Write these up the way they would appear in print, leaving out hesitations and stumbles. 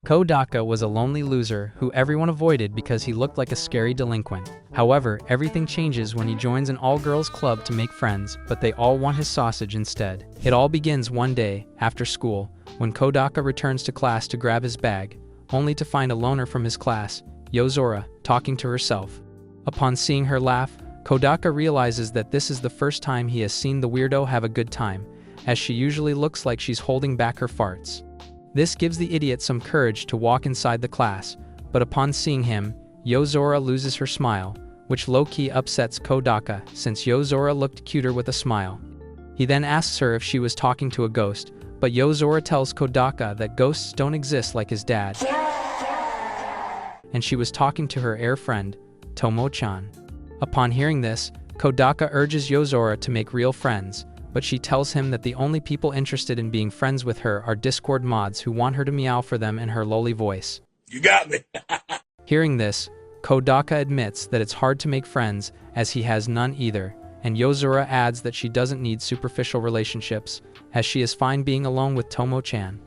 Kodaka was a lonely loser who everyone avoided because he looked like a scary delinquent. However, everything changes when he joins an all-girls club to make friends, but they all want his sausage instead. It all begins one day, after school, when Kodaka returns to class to grab his bag, only to find a loner from his class, Yozora, talking to herself. Upon seeing her laugh, Kodaka realizes that this is the first time he has seen the weirdo have a good time, as she usually looks like she's holding back her farts. This gives the idiot some courage to walk inside the class, but upon seeing him, Yozora loses her smile, which low-key upsets Kodaka since Yozora looked cuter with a smile. He then asks her if she was talking to a ghost, but Yozora tells Kodaka that ghosts don't exist like his dad, and she was talking to her heir friend, Tomo-chan. Upon hearing this, Kodaka urges Yozora to make real friends, but she tells him that the only people interested in being friends with her are Discord mods who want her to meow for them in her lowly voice. You got me! Hearing this, Kodaka admits that it's hard to make friends as he has none either, and Yozora adds that she doesn't need superficial relationships, as she is fine being alone with Tomo-chan.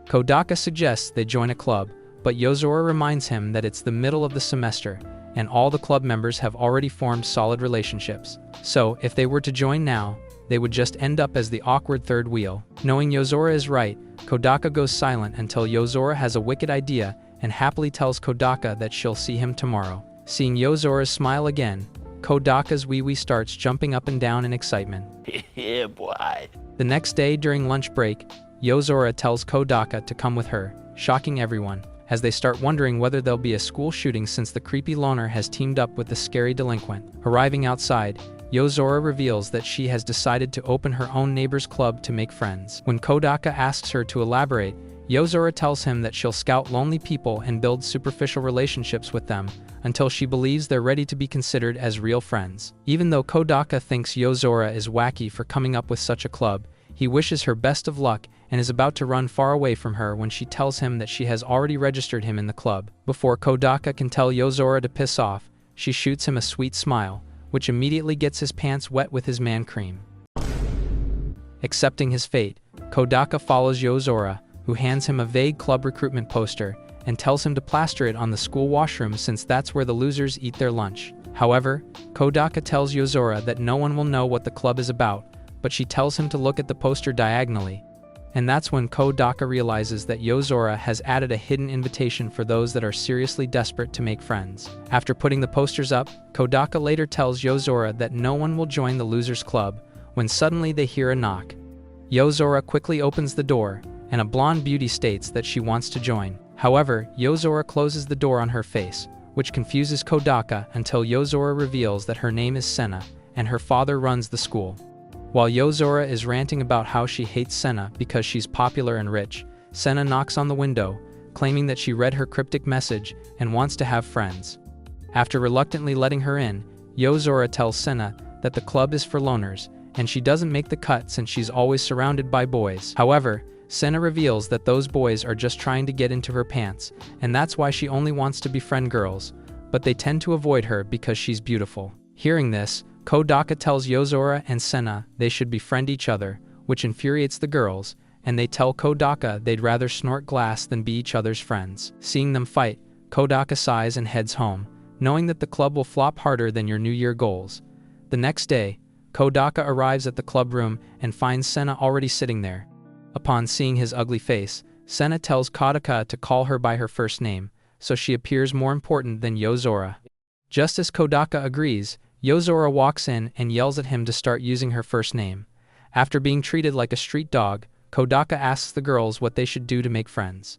Kodaka suggests they join a club, but Yozora reminds him that it's the middle of the semester, and all the club members have already formed solid relationships. So, if they were to join now, they would just end up as the awkward third wheel. Knowing Yozora is right, Kodaka goes silent until Yozora has a wicked idea and happily tells Kodaka that she'll see him tomorrow. Seeing Yozora's smile again, Kodaka's wee-wee starts jumping up and down in excitement. Yeah, boy. The next day during lunch break, Yozora tells Kodaka to come with her, shocking everyone, as they start wondering whether there'll be a school shooting since the creepy loner has teamed up with the scary delinquent. Arriving outside, Yozora reveals that she has decided to open her own neighbor's club to make friends. When Kodaka asks her to elaborate, Yozora tells him that she'll scout lonely people and build superficial relationships with them until she believes they're ready to be considered as real friends. Even though Kodaka thinks Yozora is wacky for coming up with such a club, he wishes her best of luck and is about to run far away from her when she tells him that she has already registered him in the club. Before Kodaka can tell Yozora to piss off, she shoots him a sweet smile, which immediately gets his pants wet with his man cream. Accepting his fate, Kodaka follows Yozora, who hands him a vague club recruitment poster and tells him to plaster it on the school washroom since that's where the losers eat their lunch. However, Kodaka tells Yozora that no one will know what the club is about, but she tells him to look at the poster diagonally. And that's when Kodaka realizes that Yozora has added a hidden invitation for those that are seriously desperate to make friends. After putting the posters up, Kodaka later tells Yozora that no one will join the losers club, when suddenly they hear a knock. Yozora quickly opens the door, and a blonde beauty states that she wants to join. However, Yozora closes the door on her face, which confuses Kodaka until Yozora reveals that her name is Senna, and her father runs the school. While Yozora is ranting about how she hates Senna because she's popular and rich, Senna knocks on the window, claiming that she read her cryptic message and wants to have friends. After reluctantly letting her in, Yozora tells Senna that the club is for loners, and she doesn't make the cut since she's always surrounded by boys. However, Senna reveals that those boys are just trying to get into her pants, and that's why she only wants to befriend girls, but they tend to avoid her because she's beautiful. Hearing this, Kodaka tells Yozora and Senna they should befriend each other, which infuriates the girls, and they tell Kodaka they'd rather snort glass than be each other's friends. Seeing them fight, Kodaka sighs and heads home, knowing that the club will flop harder than your New Year goals. The next day, Kodaka arrives at the club room and finds Senna already sitting there. Upon seeing his ugly face, Senna tells Kodaka to call her by her first name, so she appears more important than Yozora. Just as Kodaka agrees, Yozora walks in and yells at him to start using her first name. After being treated like a street dog, Kodaka asks the girls what they should do to make friends.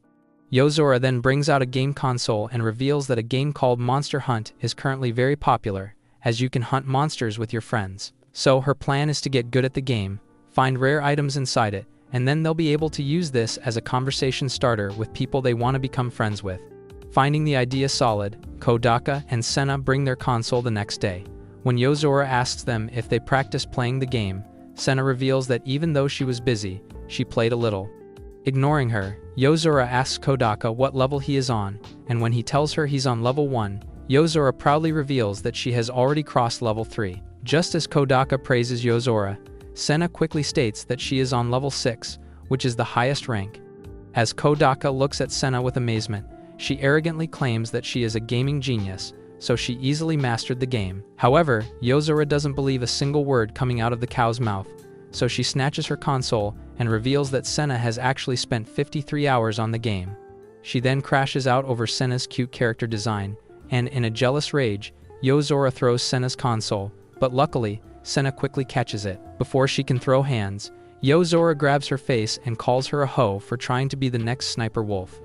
Yozora then brings out a game console and reveals that a game called Monster Hunt is currently very popular, as you can hunt monsters with your friends. So her plan is to get good at the game, find rare items inside it, and then they'll be able to use this as a conversation starter with people they want to become friends with. Finding the idea solid, Kodaka and Senna bring their console the next day. When Yozora asks them if they practiced playing the game, Senna reveals that even though she was busy, she played a little. Ignoring her, Yozora asks Kodaka what level he is on, and when he tells her he's on level 1, Yozora proudly reveals that she has already crossed level 3. Just as Kodaka praises Yozora, Senna quickly states that she is on level 6, which is the highest rank. As Kodaka looks at Senna with amazement, she arrogantly claims that she is a gaming genius, so she easily mastered the game. However, Yozora doesn't believe a single word coming out of the cow's mouth, so she snatches her console and reveals that Senna has actually spent 53 hours on the game. She then crashes out over Senna's cute character design, and in a jealous rage, Yozora throws Senna's console, but luckily, Senna quickly catches it. Before she can throw hands, Yozora grabs her face and calls her a hoe for trying to be the next Sniper Wolf.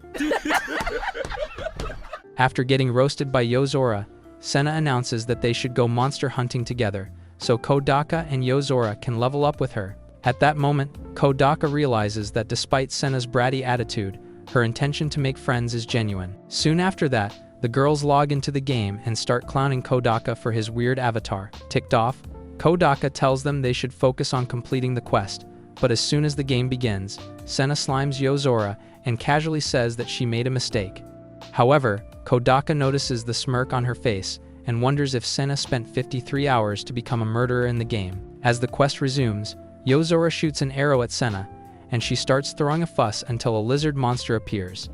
After getting roasted by Yozora, Senna announces that they should go monster hunting together, so Kodaka and Yozora can level up with her. At that moment, Kodaka realizes that despite Senna's bratty attitude, her intention to make friends is genuine. Soon after that, the girls log into the game and start clowning Kodaka for his weird avatar. Ticked off, Kodaka tells them they should focus on completing the quest, but as soon as the game begins, Senna slimes Yozora and casually says that she made a mistake. However, Kodaka notices the smirk on her face and wonders if Senna spent 53 hours to become a murderer in the game. As the quest resumes, Yozora shoots an arrow at Senna, and she starts throwing a fuss until a lizard monster appears.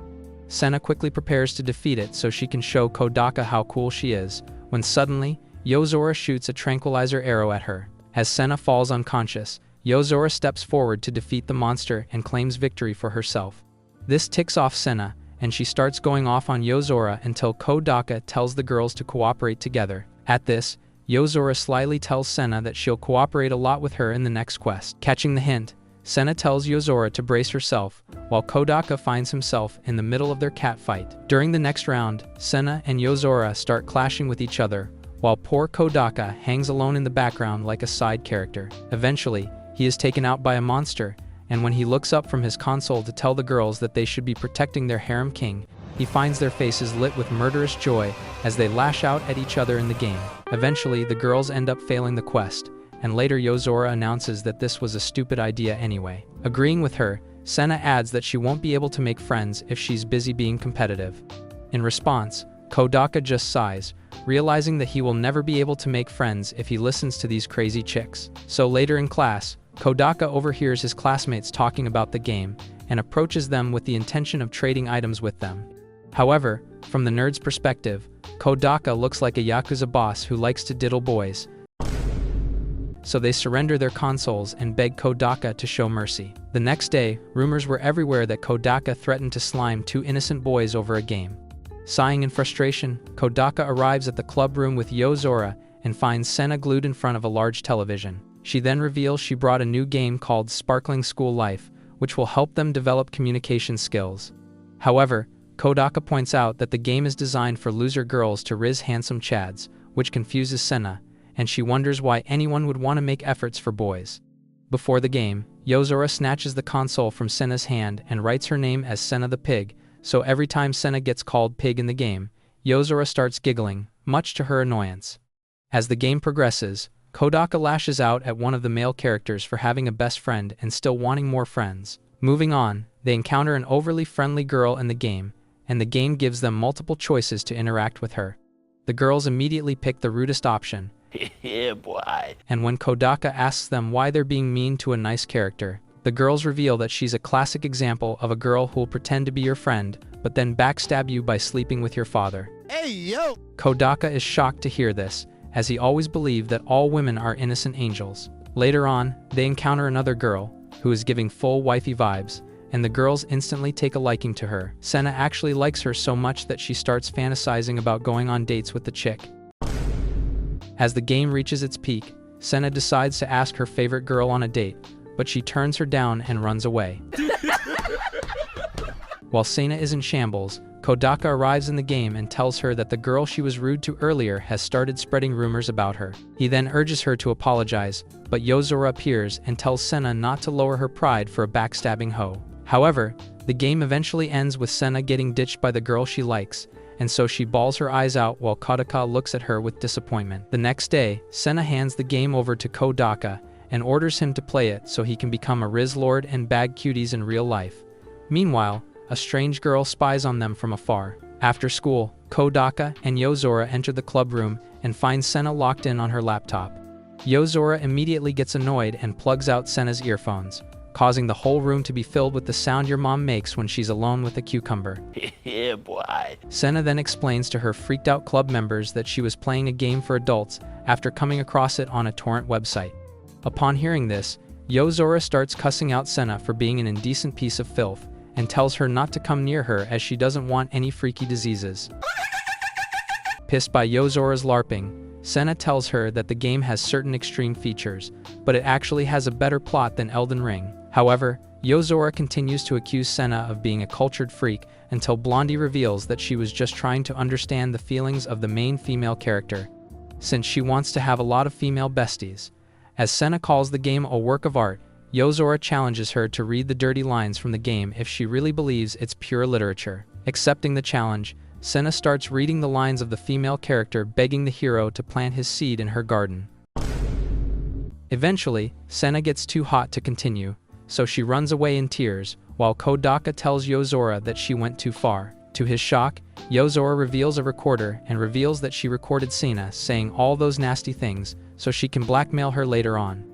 Senna quickly prepares to defeat it so she can show Kodaka how cool she is, when suddenly, Yozora shoots a tranquilizer arrow at her. As Senna falls unconscious, Yozora steps forward to defeat the monster and claims victory for herself. This ticks off Senna, and she starts going off on Yozora until Kodaka tells the girls to cooperate together. At this, Yozora slyly tells Senna that she'll cooperate a lot with her in the next quest. Catching the hint, Senna tells Yozora to brace herself, while Kodaka finds himself in the middle of their cat fight. During the next round, Senna and Yozora start clashing with each other, while poor Kodaka hangs alone in the background like a side character. Eventually, he is taken out by a monster, and when he looks up from his console to tell the girls that they should be protecting their harem king, he finds their faces lit with murderous joy as they lash out at each other in the game. Eventually, the girls end up failing the quest, and later Yozora announces that this was a stupid idea anyway. Agreeing with her, Senna adds that she won't be able to make friends if she's busy being competitive. In response, Kodaka just sighs, realizing that he will never be able to make friends if he listens to these crazy chicks. So later in class, Kodaka overhears his classmates talking about the game and approaches them with the intention of trading items with them. However, from the nerd's perspective, Kodaka looks like a Yakuza boss who likes to diddle boys. So they surrender their consoles and beg Kodaka to show mercy. The next day, rumors were everywhere that Kodaka threatened to slime two innocent boys over a game. Sighing in frustration, Kodaka arrives at the club room with Yozora and finds Senna glued in front of a large television. She then reveals she brought a new game called Sparkling School Life, which will help them develop communication skills. However, Kodaka points out that the game is designed for loser girls to riz handsome chads, which confuses Senna, and she wonders why anyone would want to make efforts for boys. Before the game, Yozora snatches the console from Senna's hand and writes her name as Senna the Pig, so every time Senna gets called pig in the game, Yozora starts giggling, much to her annoyance. As the game progresses, Kodaka lashes out at one of the male characters for having a best friend and still wanting more friends. Moving on, they encounter an overly friendly girl in the game, and the game gives them multiple choices to interact with her. The girls immediately pick the rudest option. Yeah, boy. And when Kodaka asks them why they're being mean to a nice character, the girls reveal that she's a classic example of a girl who'll pretend to be your friend, but then backstab you by sleeping with your father. Hey, yo! Kodaka is shocked to hear this, as he always believed that all women are innocent angels. Later on, they encounter another girl, who is giving full wifey vibes, and the girls instantly take a liking to her. Senna actually likes her so much that she starts fantasizing about going on dates with the chick. As the game reaches its peak, Senna decides to ask her favorite girl on a date, but she turns her down and runs away. While Senna is in shambles, Kodaka arrives in the game and tells her that the girl she was rude to earlier has started spreading rumors about her. He then urges her to apologize, but Yozora appears and tells Senna not to lower her pride for a backstabbing hoe. However, the game eventually ends with Senna getting ditched by the girl she likes, and so she bawls her eyes out while Kodaka looks at her with disappointment. The next day, Senna hands the game over to Kodaka and orders him to play it so he can become a Riz Lord and bag cuties in real life. Meanwhile, a strange girl spies on them from afar. After school, Kodaka and Yozora enter the club room and find Senna locked in on her laptop. Yozora immediately gets annoyed and plugs out Senna's earphones, causing the whole room to be filled with the sound your mom makes when she's alone with a cucumber. Yeah, boy. Senna then explains to her freaked-out club members that she was playing a game for adults after coming across it on a torrent website. Upon hearing this, Yozora starts cussing out Senna for being an indecent piece of filth and tells her not to come near her as she doesn't want any freaky diseases. Pissed by Yozora's LARPing, Senna tells her that the game has certain extreme features, but it actually has a better plot than Elden Ring. However, Yozora continues to accuse Senna of being a cultured freak until Blondie reveals that she was just trying to understand the feelings of the main female character, since she wants to have a lot of female besties. As Senna calls the game a work of art, Yozora challenges her to read the dirty lines from the game if she really believes it's pure literature. Accepting the challenge, Senna starts reading the lines of the female character begging the hero to plant his seed in her garden. Eventually, Senna gets too hot to continue, so she runs away in tears, while Kodaka tells Yozora that she went too far. To his shock, Yozora reveals a recorder and reveals that she recorded Senna saying all those nasty things so she can blackmail her later on.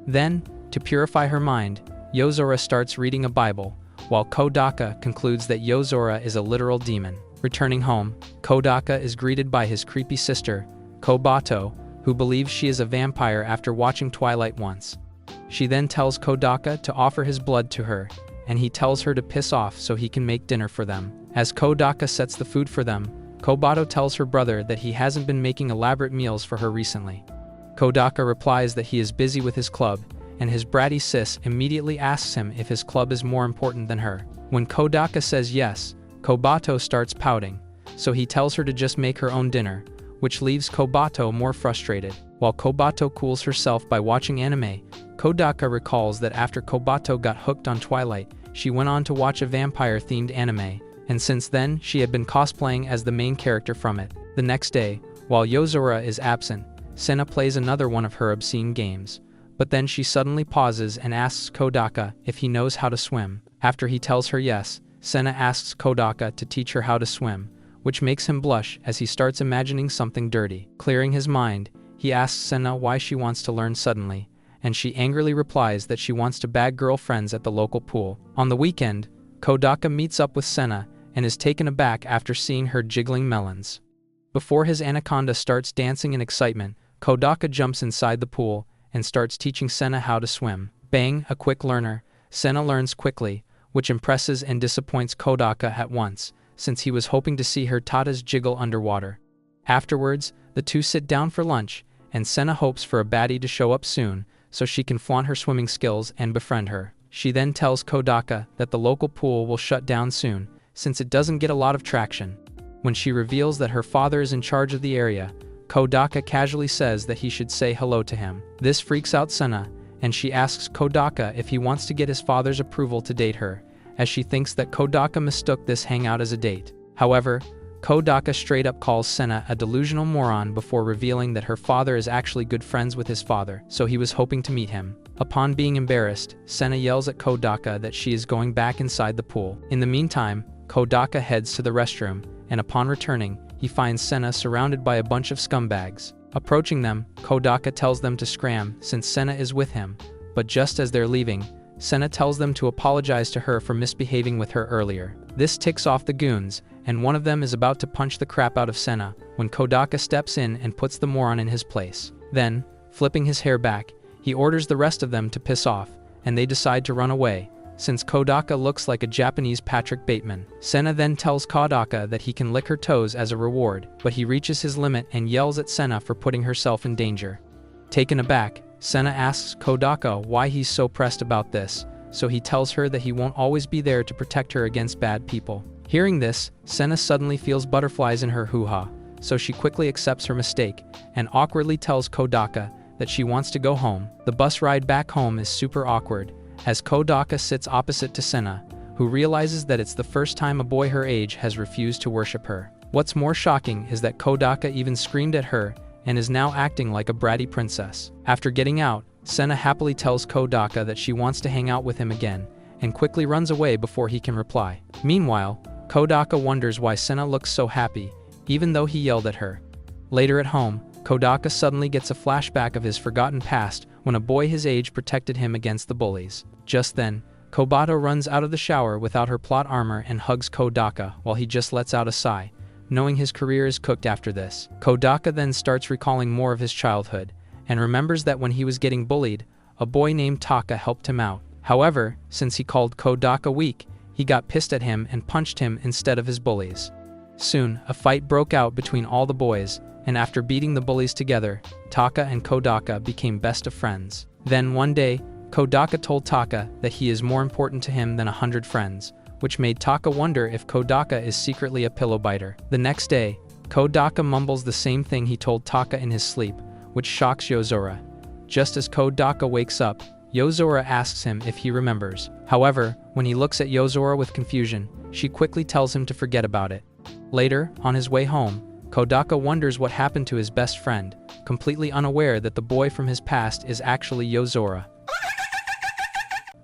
Then, to purify her mind, Yozora starts reading a Bible, while Kodaka concludes that Yozora is a literal demon. Returning home, Kodaka is greeted by his creepy sister, Kobato, who believes she is a vampire after watching Twilight once. She then tells Kodaka to offer his blood to her, and he tells her to piss off so he can make dinner for them. As Kodaka sets the food for them, Kobato tells her brother that he hasn't been making elaborate meals for her recently. Kodaka replies that he is busy with his club, and his bratty sis immediately asks him if his club is more important than her. When Kodaka says yes, Kobato starts pouting, so he tells her to just make her own dinner, which leaves Kobato more frustrated. While Kobato cools herself by watching anime, Kodaka recalls that after Kobato got hooked on Twilight, she went on to watch a vampire-themed anime, and since then she had been cosplaying as the main character from it. The next day, while Yozora is absent, Senna plays another one of her obscene games, but then she suddenly pauses and asks Kodaka if he knows how to swim. After he tells her yes, Senna asks Kodaka to teach her how to swim, which makes him blush as he starts imagining something dirty. Clearing his mind, he asks Senna why she wants to learn suddenly, and she angrily replies that she wants to bag girlfriends at the local pool. On the weekend, Kodaka meets up with Senna and is taken aback after seeing her jiggling melons. Before his anaconda starts dancing in excitement, Kodaka jumps inside the pool and starts teaching Senna how to swim. Being a quick learner, Senna learns quickly, which impresses and disappoints Kodaka at once, since he was hoping to see her tatas jiggle underwater. Afterwards, the two sit down for lunch, and Senna hopes for a baddie to show up soon, so she can flaunt her swimming skills and befriend her. She then tells Kodaka that the local pool will shut down soon, since it doesn't get a lot of traction. When she reveals that her father is in charge of the area, Kodaka casually says that he should say hello to him. This freaks out Senna, and she asks Kodaka if he wants to get his father's approval to date her, as she thinks that Kodaka mistook this hangout as a date. However, Kodaka straight up calls Senna a delusional moron before revealing that her father is actually good friends with his father, so he was hoping to meet him. Upon being embarrassed, Senna yells at Kodaka that she is going back inside the pool. In the meantime, Kodaka heads to the restroom, and upon returning, he finds Senna surrounded by a bunch of scumbags. Approaching them, Kodaka tells them to scram since Senna is with him, but just as they're leaving, Senna tells them to apologize to her for misbehaving with her earlier. This ticks off the goons, and one of them is about to punch the crap out of Senna when Kodaka steps in and puts the moron in his place. Then, flipping his hair back, he orders the rest of them to piss off, and they decide to run away, since Kodaka looks like a Japanese Patrick Bateman. Senna then tells Kodaka that he can lick her toes as a reward, but he reaches his limit and yells at Senna for putting herself in danger. Taken aback, Senna asks Kodaka why he's so pressed about this, so he tells her that he won't always be there to protect her against bad people. Hearing this, Senna suddenly feels butterflies in her hoo-ha, so she quickly accepts her mistake and awkwardly tells Kodaka that she wants to go home. The bus ride back home is super awkward, as Kodaka sits opposite to Senna, who realizes that it's the first time a boy her age has refused to worship her. What's more shocking is that Kodaka even screamed at her and is now acting like a bratty princess. After getting out, Senna happily tells Kodaka that she wants to hang out with him again, and quickly runs away before he can reply. Meanwhile, Kodaka wonders why Senna looks so happy, even though he yelled at her. Later at home, Kodaka suddenly gets a flashback of his forgotten past when a boy his age protected him against the bullies. Just then, Kobato runs out of the shower without her plot armor and hugs Kodaka while he just lets out a sigh, knowing his career is cooked after this. Kodaka then starts recalling more of his childhood, and remembers that when he was getting bullied, a boy named Taka helped him out. However, since he called Kodaka weak, he got pissed at him and punched him instead of his bullies. Soon, a fight broke out between all the boys, and after beating the bullies together, Taka and Kodaka became best of friends. Then one day, Kodaka told Taka that he is more important to him than 100 friends, which made Taka wonder if Kodaka is secretly a pillow biter. The next day, Kodaka mumbles the same thing he told Taka in his sleep, which shocks Yozora. Just as Kodaka wakes up, Yozora asks him if he remembers. However, when he looks at Yozora with confusion, she quickly tells him to forget about it. Later, on his way home, Kodaka wonders what happened to his best friend, completely unaware that the boy from his past is actually Yozora.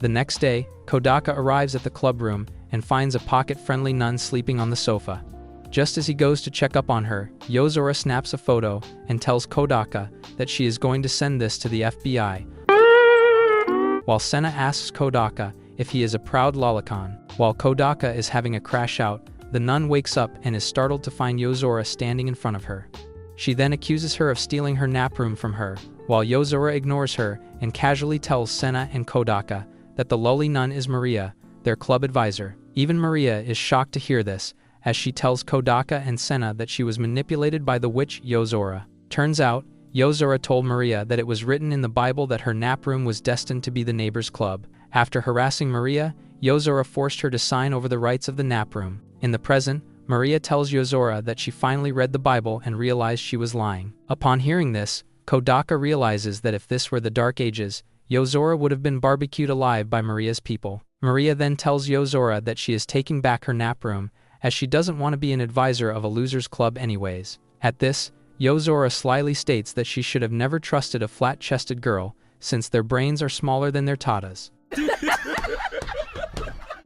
The next day, Kodaka arrives at the club room and finds a pocket-friendly nun sleeping on the sofa. Just as he goes to check up on her, Yozora snaps a photo and tells Kodaka that she is going to send this to the FBI. While Senna asks Kodaka if he is a proud lolicon. While Kodaka is having a crash out, the nun wakes up and is startled to find Yozora standing in front of her. She then accuses her of stealing her nap room from her, while Yozora ignores her and casually tells Senna and Kodaka that the lowly nun is Maria, their club advisor. Even Maria is shocked to hear this, as she tells Kodaka and Senna that she was manipulated by the witch Yozora. Turns out, Yozora told Maria that it was written in the Bible that her nap room was destined to be the neighbor's club. After harassing Maria, Yozora forced her to sign over the rights of the nap room. In the present, Maria tells Yozora that she finally read the Bible and realized she was lying. Upon hearing this, Kodaka realizes that if this were the Dark Ages, Yozora would have been barbecued alive by Maria's people. Maria then tells Yozora that she is taking back her nap room, as she doesn't want to be an advisor of a loser's club anyways. At this, Yozora slyly states that she should have never trusted a flat-chested girl, since their brains are smaller than their tatas.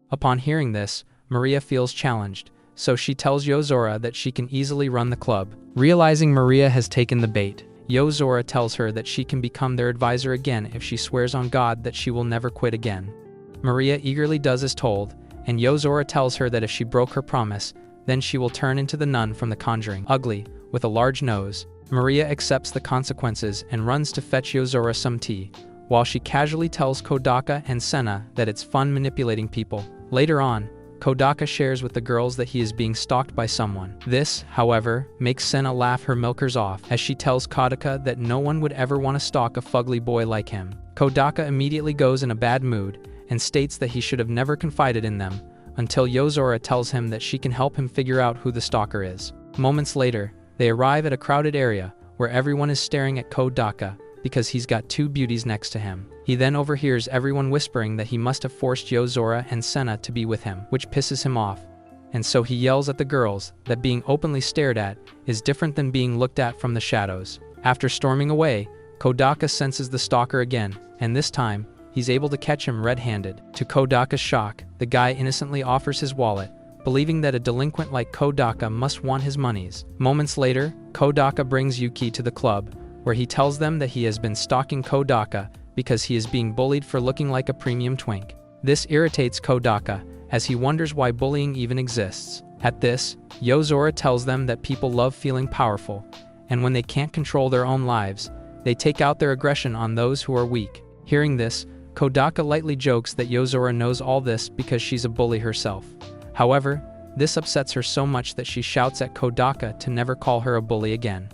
Upon hearing this, Maria feels challenged, so she tells Yozora that she can easily run the club. Realizing Maria has taken the bait, Yozora tells her that she can become their advisor again if she swears on God that she will never quit again. Maria eagerly does as told, and Yozora tells her that if she broke her promise, then she will turn into the nun from The Conjuring, ugly, with a large nose. Maria accepts the consequences and runs to fetch Yozora some tea, while she casually tells Kodaka and Senna that it's fun manipulating people. Later on, Kodaka shares with the girls that he is being stalked by someone. This, however, makes Senna laugh her milkers off as she tells Kodaka that no one would ever want to stalk a fugly boy like him. Kodaka immediately goes in a bad mood and states that he should have never confided in them, until Yozora tells him that she can help him figure out who the stalker is. Moments later, they arrive at a crowded area where everyone is staring at Kodaka because he's got two beauties next to him. He then overhears everyone whispering that he must have forced Yozora and Senna to be with him, which pisses him off, and so he yells at the girls that being openly stared at is different than being looked at from the shadows. After storming away, Kodaka senses the stalker again, and this time, he's able to catch him red-handed. To Kodaka's shock, the guy innocently offers his wallet, believing that a delinquent like Kodaka must want his monies. Moments later, Kodaka brings Yuki to the club, where he tells them that he has been stalking Kodaka because he is being bullied for looking like a premium twink. This irritates Kodaka, as he wonders why bullying even exists. At this, Yozora tells them that people love feeling powerful, and when they can't control their own lives, they take out their aggression on those who are weak. Hearing this, Kodaka lightly jokes that Yozora knows all this because she's a bully herself. However, this upsets her so much that she shouts at Kodaka to never call her a bully again.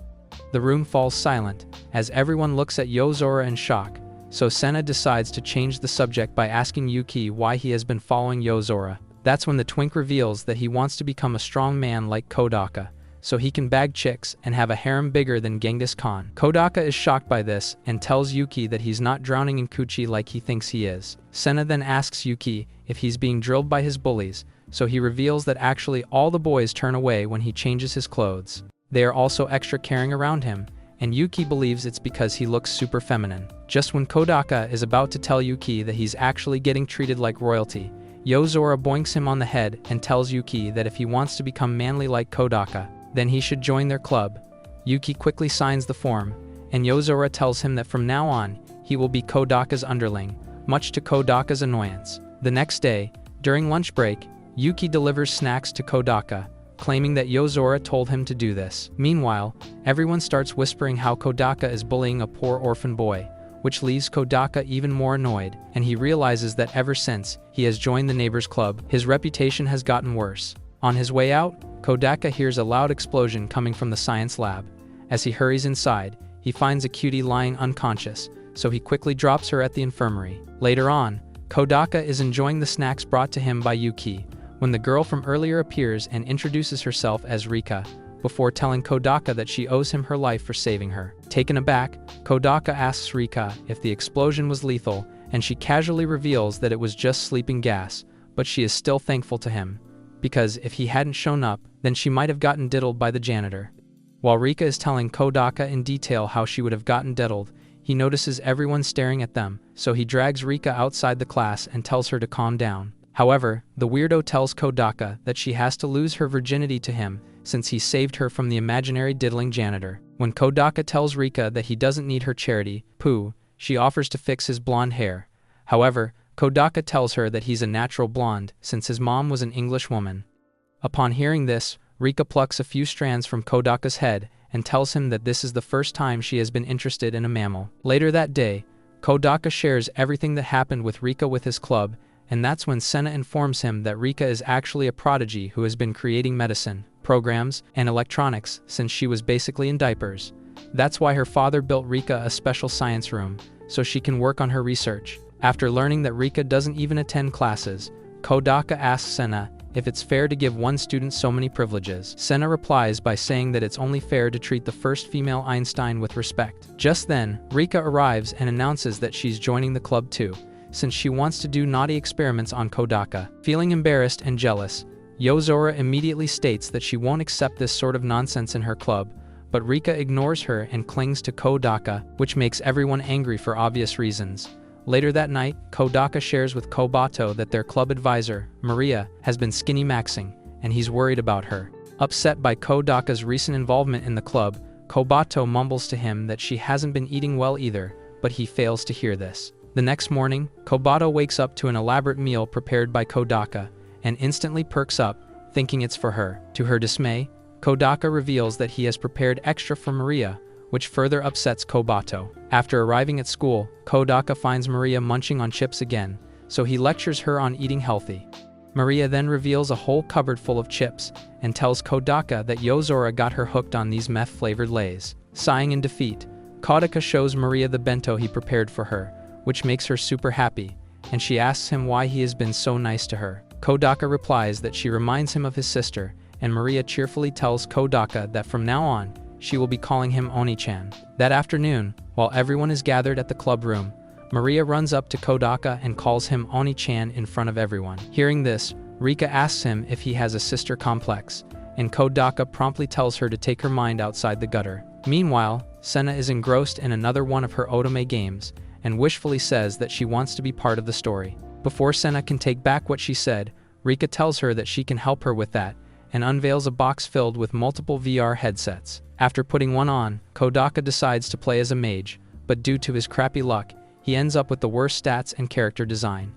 The room falls silent, as everyone looks at Yozora in shock, so Senna decides to change the subject by asking Yuki why he has been following Yozora. That's when the twink reveals that he wants to become a strong man like Kodaka, so he can bag chicks and have a harem bigger than Genghis Khan. Kodaka is shocked by this and tells Yuki that he's not drowning in coochie like he thinks he is. Senna then asks Yuki if he's being drilled by his bullies, so he reveals that actually all the boys turn away when he changes his clothes. They are also extra caring around him, and Yuki believes it's because he looks super feminine. Just when Kodaka is about to tell Yuki that he's actually getting treated like royalty, Yozora boinks him on the head and tells Yuki that if he wants to become manly like Kodaka, then he should join their club. Yuki quickly signs the form, and Yozora tells him that from now on, he will be Kodaka's underling, much to Kodaka's annoyance. The next day, during lunch break, Yuki delivers snacks to Kodaka, claiming that Yozora told him to do this. Meanwhile, everyone starts whispering how Kodaka is bullying a poor orphan boy, which leaves Kodaka even more annoyed, and he realizes that ever since he has joined the neighbors club, his reputation has gotten worse. On his way out, Kodaka hears a loud explosion coming from the science lab. As he hurries inside, he finds a cutie lying unconscious, so he quickly drops her at the infirmary. Later on, Kodaka is enjoying the snacks brought to him by Yuki, when the girl from earlier appears and introduces herself as Rika, before telling Kodaka that she owes him her life for saving her. Taken aback, Kodaka asks Rika if the explosion was lethal, and she casually reveals that it was just sleeping gas, but she is still thankful to him, because if he hadn't shown up, then she might have gotten diddled by the janitor. While Rika is telling Kodaka in detail how she would have gotten diddled, he notices everyone staring at them, so he drags Rika outside the class and tells her to calm down. However, the weirdo tells Kodaka that she has to lose her virginity to him since he saved her from the imaginary diddling janitor. When Kodaka tells Rika that he doesn't need her charity, poo, she offers to fix his blonde hair. However, Kodaka tells her that he's a natural blonde since his mom was an English woman. Upon hearing this, Rika plucks a few strands from Kodaka's head and tells him that this is the first time she has been interested in a mammal. Later that day, Kodaka shares everything that happened with Rika with his club, and that's when Senna informs him that Rika is actually a prodigy who has been creating medicine, programs, and electronics since she was basically in diapers. That's why her father built Rika a special science room, so she can work on her research. After learning that Rika doesn't even attend classes, Kodaka asks Senna if it's fair to give one student so many privileges. Senna replies by saying that it's only fair to treat the first female Einstein with respect. Just then, Rika arrives and announces that she's joining the club too, since she wants to do naughty experiments on Kodaka. Feeling embarrassed and jealous, Yozora immediately states that she won't accept this sort of nonsense in her club, but Rika ignores her and clings to Kodaka, which makes everyone angry for obvious reasons. Later that night, Kodaka shares with Kobato that their club advisor, Maria, has been skinny maxing, and he's worried about her. Upset by Kodaka's recent involvement in the club, Kobato mumbles to him that she hasn't been eating well either, but he fails to hear this. The next morning, Kobato wakes up to an elaborate meal prepared by Kodaka, and instantly perks up, thinking it's for her. To her dismay, Kodaka reveals that he has prepared extra for Maria, which further upsets Kobato. After arriving at school, Kodaka finds Maria munching on chips again, so he lectures her on eating healthy. Maria then reveals a whole cupboard full of chips, and tells Kodaka that Yozora got her hooked on these meth-flavored Lays. Sighing in defeat, Kodaka shows Maria the bento he prepared for her, which makes her super happy, and she asks him why he has been so nice to her. Kodaka replies that she reminds him of his sister, and Maria cheerfully tells Kodaka that from now on, she will be calling him Oni-chan. That afternoon, while everyone is gathered at the club room, Maria runs up to Kodaka and calls him Oni-chan in front of everyone. Hearing this, Rika asks him if he has a sister complex, and Kodaka promptly tells her to take her mind outside the gutter. Meanwhile, Senna is engrossed in another one of her otome games, and wishfully says that she wants to be part of the story. Before Senna can take back what she said, Rika tells her that she can help her with that, and unveils a box filled with multiple VR headsets. After putting one on, Kodaka decides to play as a mage, but due to his crappy luck, he ends up with the worst stats and character design.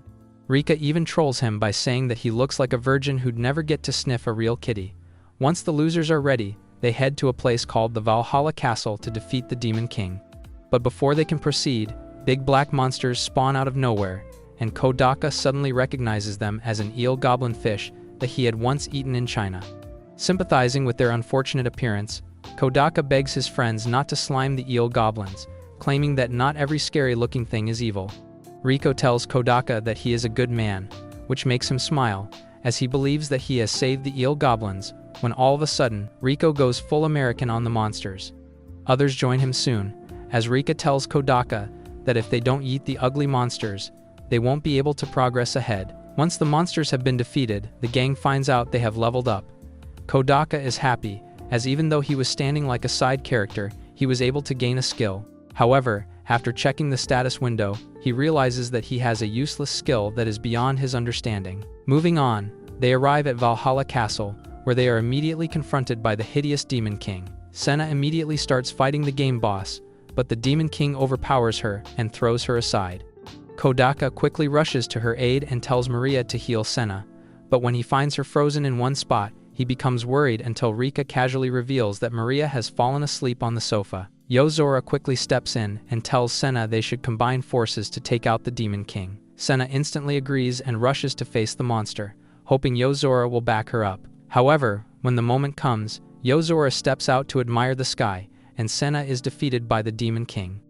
Rika even trolls him by saying that he looks like a virgin who'd never get to sniff a real kitty. Once the losers are ready, they head to a place called the Valhalla Castle to defeat the Demon King. But before they can proceed, big black monsters spawn out of nowhere, and Kodaka suddenly recognizes them as an eel goblin fish that he had once eaten in China. Sympathizing with their unfortunate appearance, Kodaka begs his friends not to slime the eel goblins, claiming that not every scary-looking thing is evil. Riko tells Kodaka that he is a good man, which makes him smile, as he believes that he has saved the eel goblins, when all of a sudden, Riko goes full American on the monsters. Others join him soon, as Rika tells Kodaka that if they don't eat the ugly monsters, they won't be able to progress ahead. Once the monsters have been defeated, the gang finds out they have leveled up. Kodaka is happy, as even though he was standing like a side character, he was able to gain a skill. However, after checking the status window, he realizes that he has a useless skill that is beyond his understanding. Moving on, they arrive at Valhalla Castle, where they are immediately confronted by the hideous Demon King. Senna immediately starts fighting the game boss, but the Demon King overpowers her and throws her aside. Kodaka quickly rushes to her aid and tells Maria to heal Senna, but when he finds her frozen in one spot, he becomes worried until Rika casually reveals that Maria has fallen asleep on the sofa. Yozora quickly steps in and tells Senna they should combine forces to take out the Demon King. Senna instantly agrees and rushes to face the monster, hoping Yozora will back her up. However, when the moment comes, Yozora steps out to admire the sky, and Senna is defeated by the Demon King.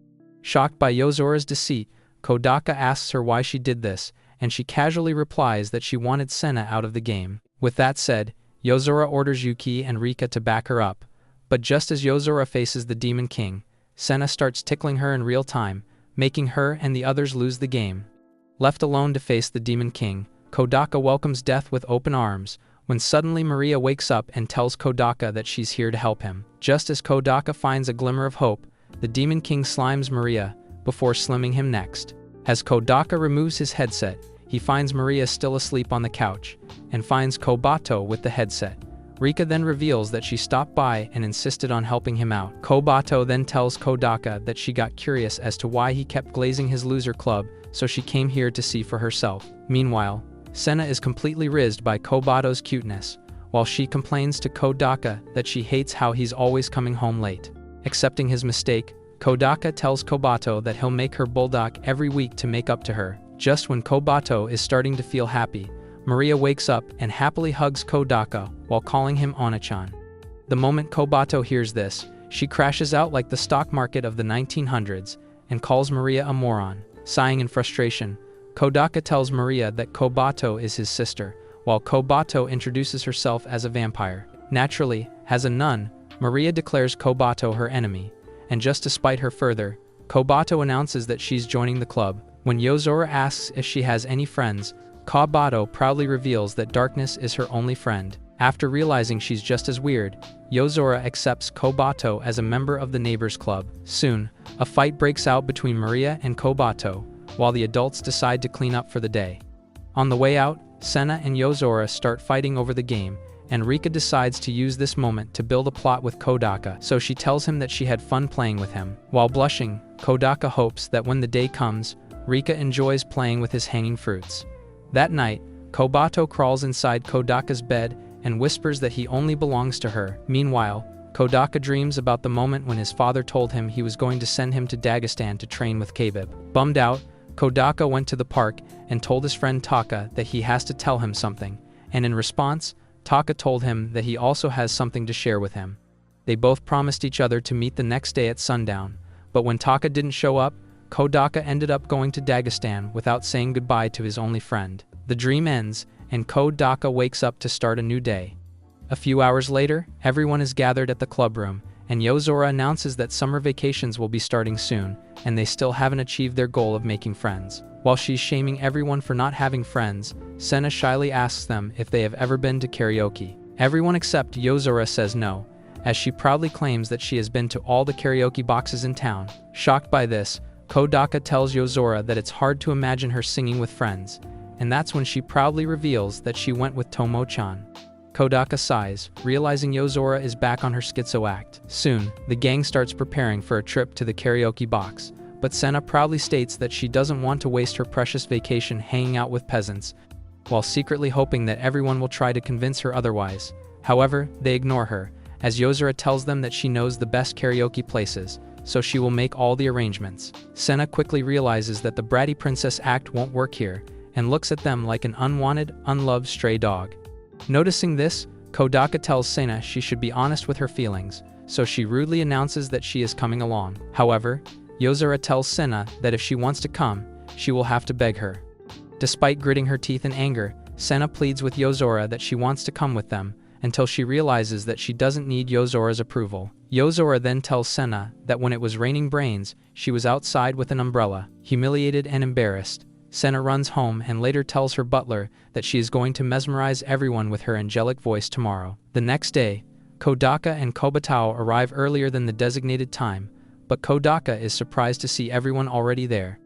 Shocked by Yozora's deceit, Kodaka asks her why she did this, and she casually replies that she wanted Senna out of the game. With that said, Yozora orders Yuki and Rika to back her up, but just as Yozora faces the Demon King, Senna starts tickling her in real time, making her and the others lose the game. Left alone to face the Demon King, Kodaka welcomes death with open arms, when suddenly Maria wakes up and tells Kodaka that she's here to help him. Just as Kodaka finds a glimmer of hope, the Demon King slimes Maria, before slimming him next. As Kodaka removes his headset, he finds Maria still asleep on the couch, and finds Kobato with the headset. Rika then reveals that she stopped by and insisted on helping him out. Kobato then tells Kodaka that she got curious as to why he kept glazing his loser club, so she came here to see for herself. Meanwhile, Senna is completely rizzed by Kobato's cuteness, while she complains to Kodaka that she hates how he's always coming home late. Accepting his mistake, Kodaka tells Kobato that he'll make her bulldog every week to make up to her. Just when Kobato is starting to feel happy, Maria wakes up and happily hugs Kodaka while calling him Ona-chan. The moment Kobato hears this, she crashes out like the stock market of the 1900s and calls Maria a moron. Sighing in frustration, Kodaka tells Maria that Kobato is his sister, while Kobato introduces herself as a vampire. Naturally, as a nun, Maria declares Kobato her enemy, and just to spite her further, Kobato announces that she's joining the club. When Yozora asks if she has any friends, Kobato proudly reveals that darkness is her only friend. After realizing she's just as weird, Yozora accepts Kobato as a member of the neighbors club. Soon, a fight breaks out between Maria and Kobato, while the adults decide to clean up for the day. On the way out, Senna and Yozora start fighting over the game, and Rika decides to use this moment to build a plot with Kodaka, so she tells him that she had fun playing with him. While blushing, Kodaka hopes that when the day comes, Rika enjoys playing with his hanging fruits. That night, Kobato crawls inside Kodaka's bed and whispers that he only belongs to her. Meanwhile, Kodaka dreams about the moment when his father told him he was going to send him to Dagestan to train with Khabib. Bummed out, Kodaka went to the park and told his friend Taka that he has to tell him something, and in response, Taka told him that he also has something to share with him. They both promised each other to meet the next day at sundown, but when Taka didn't show up, Kodaka ended up going to Dagestan without saying goodbye to his only friend. The dream ends, and Kodaka wakes up to start a new day. A few hours later, everyone is gathered at the club room, and Yozora announces that summer vacations will be starting soon, and they still haven't achieved their goal of making friends. While she's shaming everyone for not having friends, Senna shyly asks them if they have ever been to karaoke. Everyone except Yozora says no, as she proudly claims that she has been to all the karaoke boxes in town. Shocked by this, Kodaka tells Yozora that it's hard to imagine her singing with friends, and that's when she proudly reveals that she went with Tomo-chan. Kodaka sighs, realizing Yozora is back on her schizo act. Soon, the gang starts preparing for a trip to the karaoke box, but Senna proudly states that she doesn't want to waste her precious vacation hanging out with peasants, while secretly hoping that everyone will try to convince her otherwise. However, they ignore her, as Yozora tells them that she knows the best karaoke places, so she will make all the arrangements. Senna quickly realizes that the bratty princess act won't work here, and looks at them like an unwanted, unloved stray dog. Noticing this, Kodaka tells Senna she should be honest with her feelings, so she rudely announces that she is coming along. However, Yozora tells Senna that if she wants to come, she will have to beg her. Despite gritting her teeth in anger, Senna pleads with Yozora that she wants to come with them, until she realizes that she doesn't need Yozora's approval. Yozora then tells Senna that when it was raining brains, she was outside with an umbrella. Humiliated and embarrassed, Senna runs home and later tells her butler that she is going to mesmerize everyone with her angelic voice tomorrow. The next day, Kodaka and Kobatao arrive earlier than the designated time, but Kodaka is surprised to see everyone already there.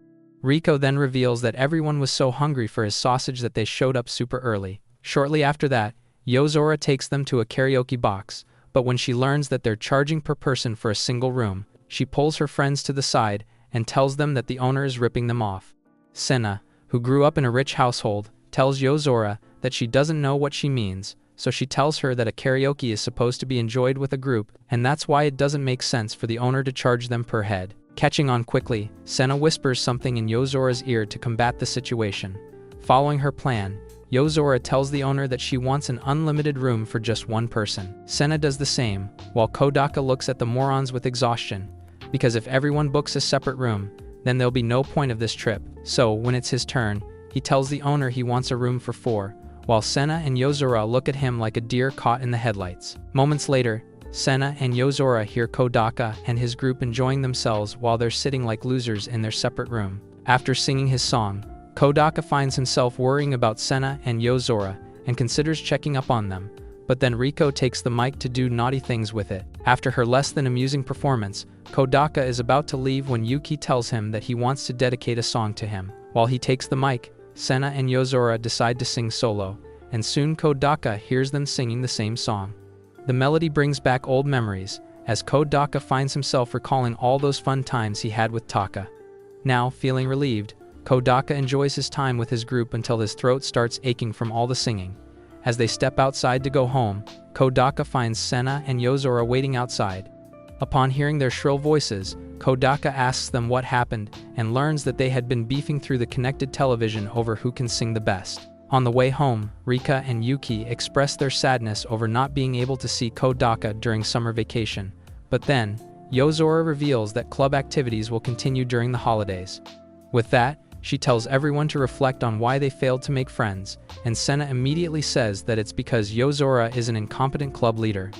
Riko then reveals that everyone was so hungry for his sausage that they showed up super early. Shortly after that, Yozora takes them to a karaoke box, but when she learns that they're charging per person for a single room, she pulls her friends to the side and tells them that the owner is ripping them off. Senna, who grew up in a rich household, tells Yozora that she doesn't know what she means, so she tells her that a karaoke is supposed to be enjoyed with a group, and that's why it doesn't make sense for the owner to charge them per head. Catching on quickly, Senna whispers something in Yozora's ear to combat the situation. Following her plan, Yozora tells the owner that she wants an unlimited room for just one person. Senna does the same, while Kodaka looks at the morons with exhaustion, because if everyone books a separate room, then there'll be no point of this trip. So, when it's his turn, he tells the owner he wants a room for 4, while Senna and Yozora look at him like a deer caught in the headlights. Moments later, Senna and Yozora hear Kodaka and his group enjoying themselves while they're sitting like losers in their separate room. After singing his song, Kodaka finds himself worrying about Senna and Yozora and considers checking up on them, but then Riko takes the mic to do naughty things with it. After her less than amusing performance, Kodaka is about to leave when Yuki tells him that he wants to dedicate a song to him. While he takes the mic, Senna and Yozora decide to sing solo, and soon Kodaka hears them singing the same song. The melody brings back old memories, as Kodaka finds himself recalling all those fun times he had with Taka. Now, feeling relieved, Kodaka enjoys his time with his group until his throat starts aching from all the singing. As they step outside to go home, Kodaka finds Senna and Yozora waiting outside. Upon hearing their shrill voices, Kodaka asks them what happened and learns that they had been beefing through the connected television over who can sing the best. On the way home, Rika and Yuki express their sadness over not being able to see Kodaka during summer vacation. But then, Yozora reveals that club activities will continue during the holidays. With that, she tells everyone to reflect on why they failed to make friends, and Senna immediately says that it's because Yozora is an incompetent club leader.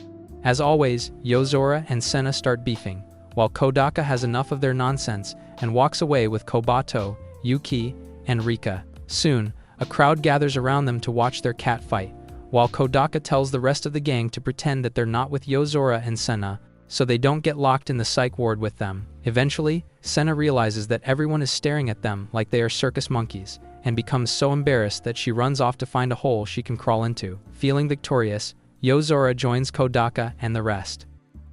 As always, Yozora and Senna start beefing, while Kodaka has enough of their nonsense and walks away with Kobato, Yuki, and Rika. Soon, a crowd gathers around them to watch their cat fight, while Kodaka tells the rest of the gang to pretend that they're not with Yozora and Senna, so they don't get locked in the psych ward with them. Eventually, Senna realizes that everyone is staring at them like they are circus monkeys, and becomes so embarrassed that she runs off to find a hole she can crawl into. Feeling victorious, Yozora joins Kodaka and the rest.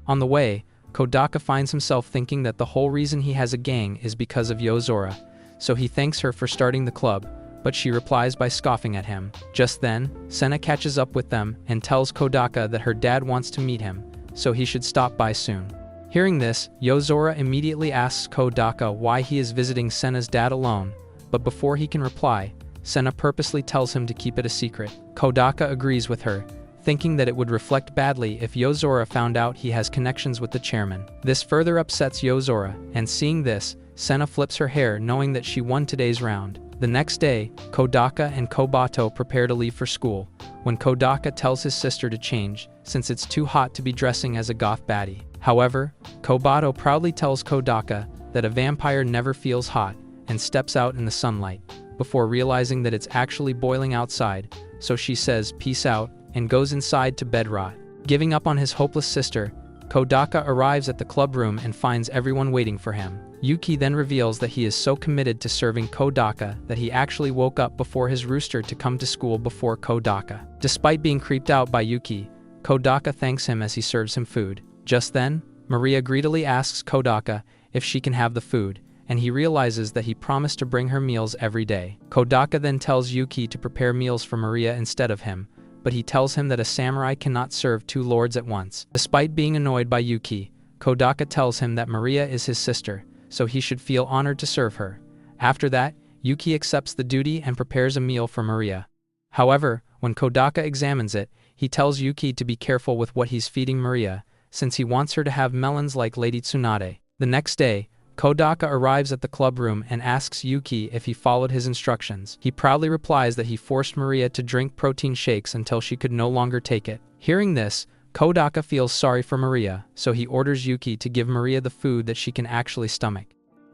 On the way, Kodaka finds himself thinking that the whole reason he has a gang is because of Yozora, so he thanks her for starting the club, but she replies by scoffing at him. Just then, Senna catches up with them and tells Kodaka that her dad wants to meet him, so he should stop by soon. Hearing this, Yozora immediately asks Kodaka why he is visiting Senna's dad alone, but before he can reply, Senna purposely tells him to keep it a secret. Kodaka agrees with her, thinking that it would reflect badly if Yozora found out he has connections with the chairman. This further upsets Yozora, and seeing this, Senna flips her hair knowing that she won today's round. The next day, Kodaka and Kobato prepare to leave for school, when Kodaka tells his sister to change, since it's too hot to be dressing as a goth baddie. However, Kobato proudly tells Kodaka that a vampire never feels hot, and steps out in the sunlight, before realizing that it's actually boiling outside, so she says peace out, and goes inside to bed rot. Giving up on his hopeless sister, Kodaka arrives at the club room and finds everyone waiting for him. Yuki then reveals that he is so committed to serving Kodaka that he actually woke up before his rooster to come to school before Kodaka. Despite being creeped out by Yuki, Kodaka thanks him as he serves him food. Just then, Maria greedily asks Kodaka if she can have the food, and he realizes that he promised to bring her meals every day. Kodaka then tells Yuki to prepare meals for Maria instead of him, but he tells him that a samurai cannot serve two lords at once. Despite being annoyed by Yuki, Kodaka tells him that Maria is his sister, so he should feel honored to serve her. After that, Yuki accepts the duty and prepares a meal for Maria. However, when Kodaka examines it, he tells Yuki to be careful with what he's feeding Maria, since he wants her to have melons like Lady Tsunade. The next day, Kodaka arrives at the club room and asks Yuki if he followed his instructions. He proudly replies that he forced Maria to drink protein shakes until she could no longer take it. Hearing this, Kodaka feels sorry for Maria, so he orders Yuki to give Maria the food that she can actually stomach.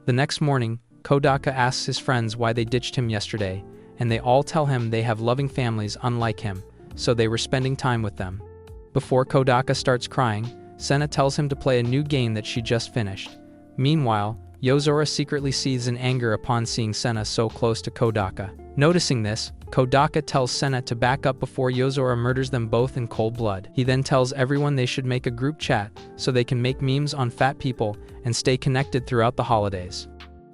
The next morning, Kodaka asks his friends why they ditched him yesterday, and they all tell him they have loving families unlike him, so they were spending time with them. Before Kodaka starts crying, Senna tells him to play a new game that she just finished. Meanwhile, Yozora secretly seethes in anger upon seeing Senna so close to Kodaka. Noticing this, Kodaka tells Senna to back up before Yozora murders them both in cold blood. He then tells everyone they should make a group chat so they can make memes on fat people and stay connected throughout the holidays.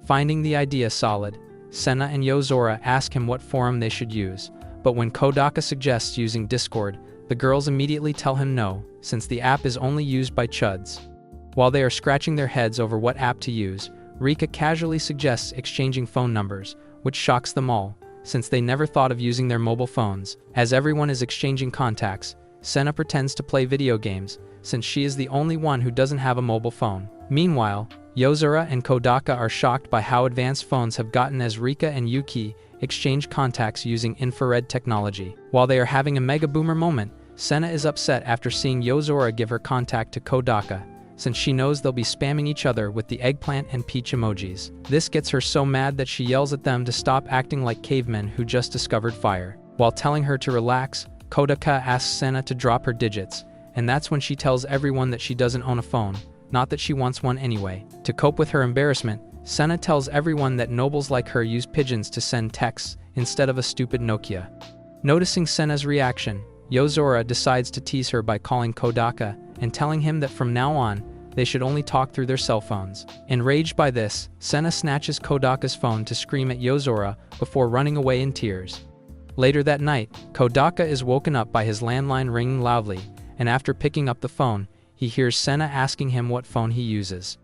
Finding the idea solid, Senna and Yozora ask him what forum they should use, but when Kodaka suggests using Discord, the girls immediately tell him no, since the app is only used by chuds. While they are scratching their heads over what app to use, Rika casually suggests exchanging phone numbers, which shocks them all, since they never thought of using their mobile phones. As everyone is exchanging contacts, Senna pretends to play video games, since she is the only one who doesn't have a mobile phone. Meanwhile, Yozora and Kodaka are shocked by how advanced phones have gotten as Rika and Yuki exchange contacts using infrared technology. While they are having a mega boomer moment, Senna is upset after seeing Yozora give her contact to Kodaka, since she knows they'll be spamming each other with the eggplant and peach emojis. This gets her so mad that she yells at them to stop acting like cavemen who just discovered fire. While telling her to relax, Kodaka asks Senna to drop her digits, and that's when she tells everyone that she doesn't own a phone, not that she wants one anyway. To cope with her embarrassment, Senna tells everyone that nobles like her use pigeons to send texts instead of a stupid Nokia. Noticing Senna's reaction, Yozora decides to tease her by calling Kodaka and telling him that from now on, they should only talk through their cell phones. Enraged by this, Senna snatches Kodaka's phone to scream at Yozora before running away in tears. Later that night, Kodaka is woken up by his landline ringing loudly, and after picking up the phone, he hears Senna asking him what phone he uses.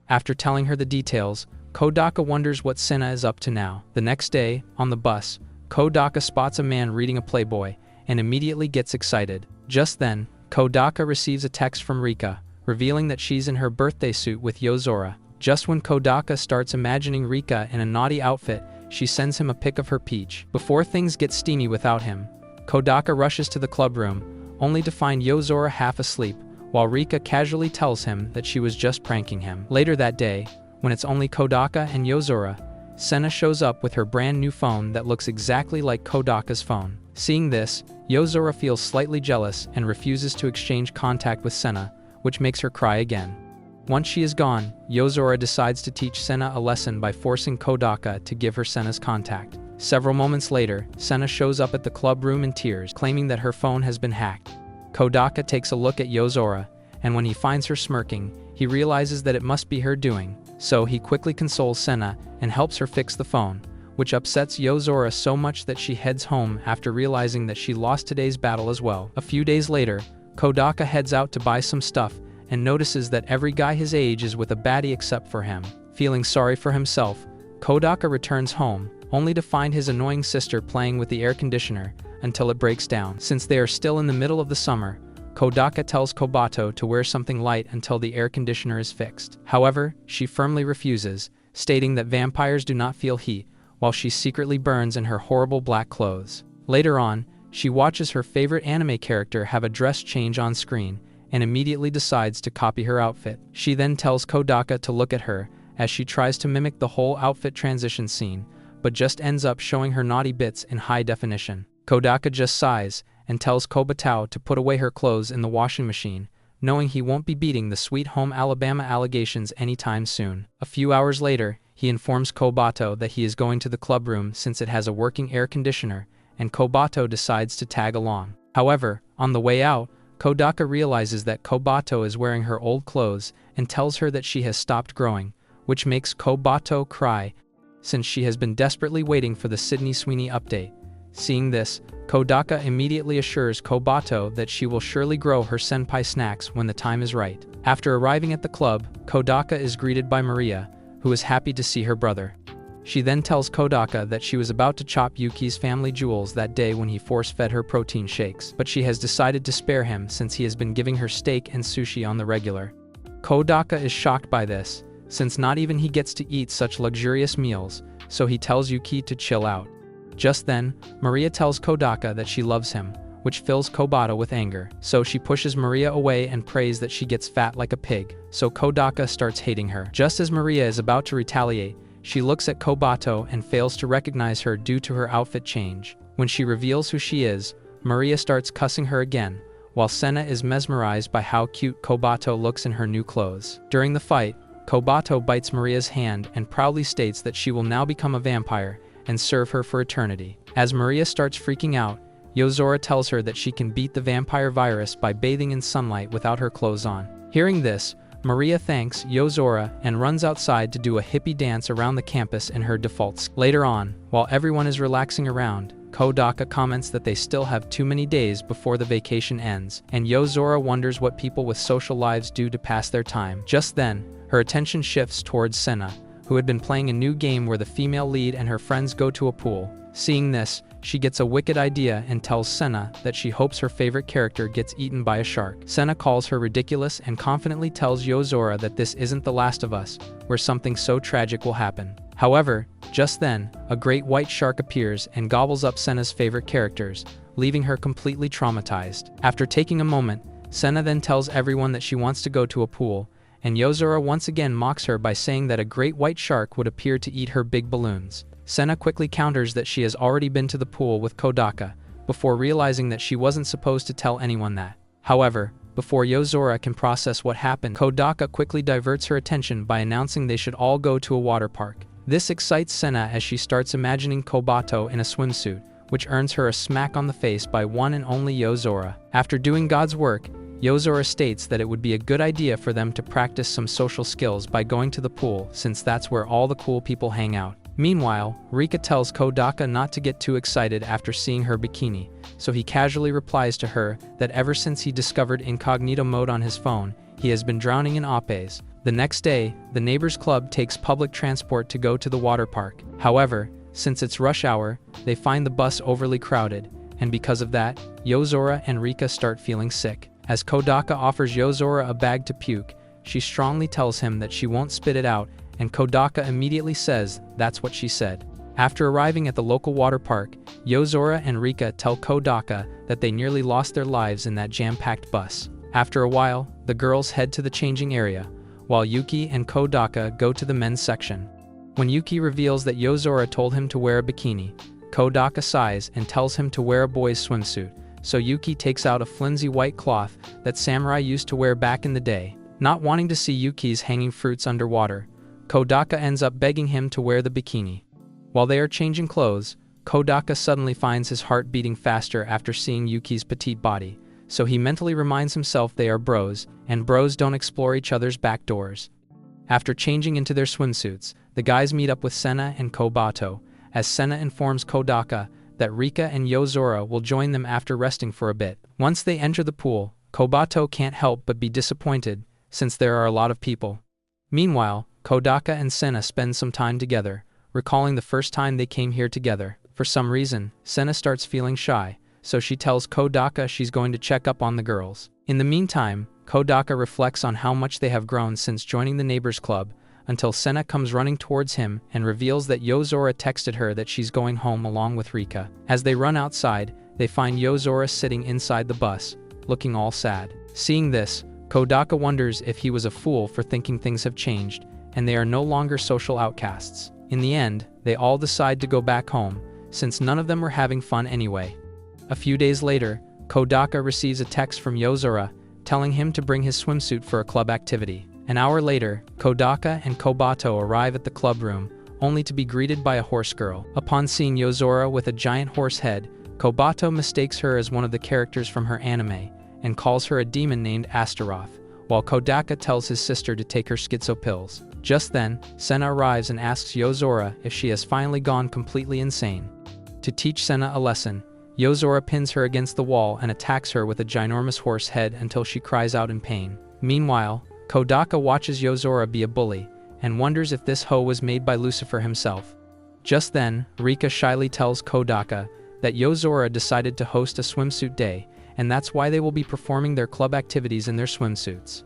After telling her the details, Kodaka wonders what Senna is up to now. The next day, on the bus, Kodaka spots a man reading a Playboy and immediately gets excited. Just then, Kodaka receives a text from Rika, revealing that she's in her birthday suit with Yozora. Just when Kodaka starts imagining Rika in a naughty outfit, she sends him a pic of her peach. Before things get steamy without him, Kodaka rushes to the club room, only to find Yozora half asleep, while Rika casually tells him that she was just pranking him. Later that day, when it's only Kodaka and Yozora, Senna shows up with her brand new phone that looks exactly like Kodaka's phone. Seeing this, Yozora feels slightly jealous and refuses to exchange contact with Senna, which makes her cry again. Once she is gone, Yozora decides to teach Senna a lesson by forcing Kodaka to give her Senna's contact. Several moments later, Senna shows up at the club room in tears, claiming that her phone has been hacked. Kodaka takes a look at Yozora, and when he finds her smirking, he realizes that it must be her doing, so he quickly consoles Senna and helps her fix the phone, which upsets Yozora so much that she heads home after realizing that she lost today's battle as well. A few days later, Kodaka heads out to buy some stuff and notices that every guy his age is with a baddie except for him. Feeling sorry for himself, Kodaka returns home, only to find his annoying sister playing with the air conditioner until it breaks down. Since they are still in the middle of the summer, Kodaka tells Kobato to wear something light until the air conditioner is fixed. However, she firmly refuses, stating that vampires do not feel heat, while she secretly burns in her horrible black clothes. Later on, she watches her favorite anime character have a dress change on screen, and immediately decides to copy her outfit. She then tells Kodaka to look at her, as she tries to mimic the whole outfit transition scene, but just ends up showing her naughty bits in high definition. Kodaka just sighs, and tells Kobatao to put away her clothes in the washing machine, knowing he won't be beating the Sweet Home Alabama allegations anytime soon. A few hours later, he informs Kobato that he is going to the club room since it has a working air conditioner, and Kobato decides to tag along. However, on the way out, Kodaka realizes that Kobato is wearing her old clothes and tells her that she has stopped growing, which makes Kobato cry, since she has been desperately waiting for the Sydney Sweeney update. Seeing this, Kodaka immediately assures Kobato that she will surely grow her senpai snacks when the time is right. After arriving at the club, Kodaka is greeted by Maria, who is happy to see her brother. She then tells Kodaka that she was about to chop Yuki's family jewels that day when he force-fed her protein shakes, but she has decided to spare him since he has been giving her steak and sushi on the regular. Kodaka is shocked by this, since not even he gets to eat such luxurious meals, so he tells Yuki to chill out. Just then, Maria tells Kodaka that she loves him, which fills Kobato with anger. So she pushes Maria away and prays that she gets fat like a pig, so Kodaka starts hating her. Just as Maria is about to retaliate, she looks at Kobato and fails to recognize her due to her outfit change. When she reveals who she is, Maria starts cussing her again, while Senna is mesmerized by how cute Kobato looks in her new clothes. During the fight, Kobato bites Maria's hand and proudly states that she will now become a vampire, and serve her for eternity. As Maria starts freaking out, Yozora tells her that she can beat the vampire virus by bathing in sunlight without her clothes on. Hearing this, Maria thanks Yozora and runs outside to do a hippie dance around the campus in her default style. Later on, while everyone is relaxing around, Kodaka comments that they still have too many days before the vacation ends, and Yozora wonders what people with social lives do to pass their time. Just then, her attention shifts towards Senna, who had been playing a new game where the female lead and her friends go to a pool. Seeing this, she gets a wicked idea and tells Senna that she hopes her favorite character gets eaten by a shark. Senna calls her ridiculous and confidently tells Yozora that this isn't The Last of Us, where something so tragic will happen. However, just then, a great white shark appears and gobbles up Senna's favorite characters, leaving her completely traumatized. After taking a moment, Senna then tells everyone that she wants to go to a pool, and Yozora once again mocks her by saying that a great white shark would appear to eat her big balloons. Senna quickly counters that she has already been to the pool with Kodaka, before realizing that she wasn't supposed to tell anyone that. However, before Yozora can process what happened, Kodaka quickly diverts her attention by announcing they should all go to a water park. This excites Senna as she starts imagining Kobato in a swimsuit, which earns her a smack on the face by one and only Yozora. After doing God's work, Yozora states that it would be a good idea for them to practice some social skills by going to the pool, since that's where all the cool people hang out. Meanwhile, Rika tells Kodaka not to get too excited after seeing her bikini, so he casually replies to her that ever since he discovered incognito mode on his phone, he has been drowning in appes. The next day, the neighbors' club takes public transport to go to the water park. However, since it's rush hour, they find the bus overly crowded, and because of that, Yozora and Rika start feeling sick. As Kodaka offers Yozora a bag to puke, she strongly tells him that she won't spit it out, and Kodaka immediately says that's what she said. After arriving at the local water park, Yozora and Rika tell Kodaka that they nearly lost their lives in that jam-packed bus. After a while, the girls head to the changing area, while Yuki and Kodaka go to the men's section. When Yuki reveals that Yozora told him to wear a bikini, Kodaka sighs and tells him to wear a boy's swimsuit, so Yuki takes out a flimsy white cloth that samurai used to wear back in the day. Not wanting to see Yuki's hanging fruits underwater, Kodaka ends up begging him to wear the bikini. While they are changing clothes, Kodaka suddenly finds his heart beating faster after seeing Yuki's petite body, so he mentally reminds himself they are bros, and bros don't explore each other's back doors. After changing into their swimsuits, the guys meet up with Senna and Kobato, as Senna informs Kodaka that Rika and Yozora will join them after resting for a bit. Once they enter the pool, Kobato can't help but be disappointed, since there are a lot of people. Meanwhile, Kodaka and Senna spend some time together, recalling the first time they came here together. For some reason, Senna starts feeling shy, so she tells Kodaka she's going to check up on the girls. In the meantime, Kodaka reflects on how much they have grown since joining the neighbors club, until Senna comes running towards him and reveals that Yozora texted her that she's going home along with Rika. As they run outside, they find Yozora sitting inside the bus, looking all sad. Seeing this, Kodaka wonders if he was a fool for thinking things have changed, and they are no longer social outcasts. In the end, they all decide to go back home, since none of them were having fun anyway. A few days later, Kodaka receives a text from Yozora, telling him to bring his swimsuit for a club activity. An hour later, Kodaka and Kobato arrive at the club room, only to be greeted by a horse girl. Upon seeing Yozora with a giant horse head, Kobato mistakes her as one of the characters from her anime, and calls her a demon named Astaroth, while Kodaka tells his sister to take her schizo pills. Just then, Senna arrives and asks Yozora if she has finally gone completely insane. To teach Senna a lesson, Yozora pins her against the wall and attacks her with a ginormous horse head until she cries out in pain. Meanwhile, Kodaka watches Yozora be a bully, and wonders if this hoe was made by Lucifer himself. Just then, Rika shyly tells Kodaka that Yozora decided to host a swimsuit day, and that's why they will be performing their club activities in their swimsuits.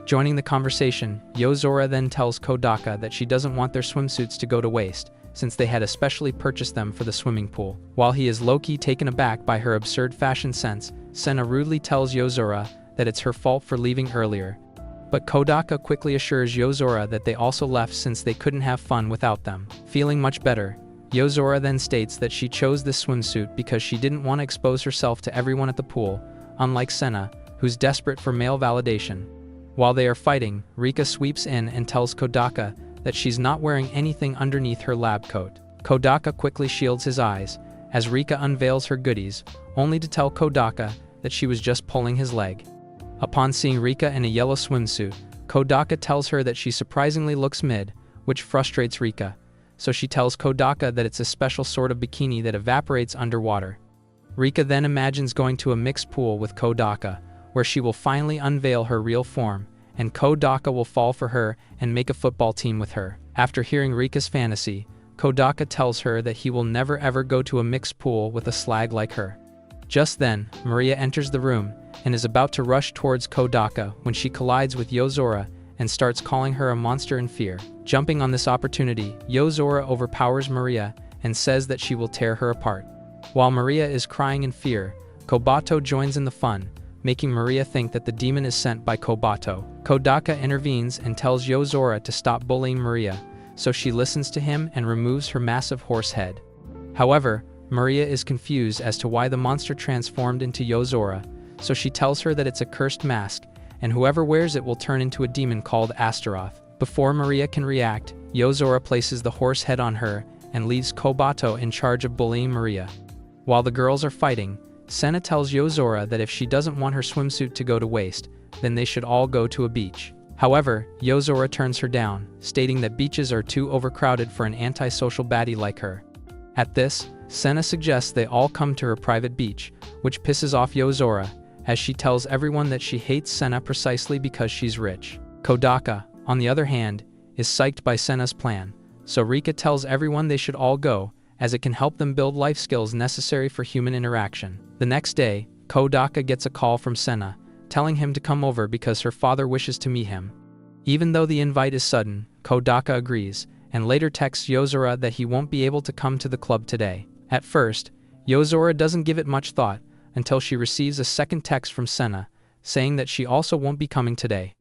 Joining the conversation, Yozora then tells Kodaka that she doesn't want their swimsuits to go to waste, since they had especially purchased them for the swimming pool. While he is low-key taken aback by her absurd fashion sense, Senna rudely tells Yozora that it's her fault for leaving earlier. But Kodaka quickly assures Yozora that they also left since they couldn't have fun without them. Feeling much better, Yozora then states that she chose this swimsuit because she didn't want to expose herself to everyone at the pool, unlike Senna, who's desperate for male validation. While they are fighting, Rika sweeps in and tells Kodaka that she's not wearing anything underneath her lab coat. Kodaka quickly shields his eyes as Rika unveils her goodies, only to tell Kodaka that she was just pulling his leg. Upon seeing Rika in a yellow swimsuit, Kodaka tells her that she surprisingly looks mid, which frustrates Rika, so she tells Kodaka that it's a special sort of bikini that evaporates underwater. Rika then imagines going to a mixed pool with Kodaka, where she will finally unveil her real form, and Kodaka will fall for her and make a football team with her. After hearing Rika's fantasy, Kodaka tells her that he will never ever go to a mixed pool with a slag like her. Just then, Maria enters the room and is about to rush towards Kodaka when she collides with Yozora and starts calling her a monster in fear. Jumping on this opportunity, Yozora overpowers Maria and says that she will tear her apart. While Maria is crying in fear, Kobato joins in the fun, making Maria think that the demon is sent by Kobato. Kodaka intervenes and tells Yozora to stop bullying Maria, so she listens to him and removes her massive horse head. However, Maria is confused as to why the monster transformed into Yozora, so she tells her that it's a cursed mask, and whoever wears it will turn into a demon called Astaroth. Before Maria can react, Yozora places the horse head on her and leaves Kobato in charge of bullying Maria. While the girls are fighting, Senna tells Yozora that if she doesn't want her swimsuit to go to waste, then they should all go to a beach. However, Yozora turns her down, stating that beaches are too overcrowded for an antisocial baddie like her. At this, Senna suggests they all come to her private beach, which pisses off Yozora, as she tells everyone that she hates Senna precisely because she's rich. Kodaka, on the other hand, is psyched by Senna's plan, so Rika tells everyone they should all go, as it can help them build life skills necessary for human interaction. The next day, Kodaka gets a call from Senna, telling him to come over because her father wishes to meet him. Even though the invite is sudden, Kodaka agrees, and later texts Yozora that he won't be able to come to the club today. At first, Yozora doesn't give it much thought, until she receives a second text from Senna, saying that she also won't be coming today.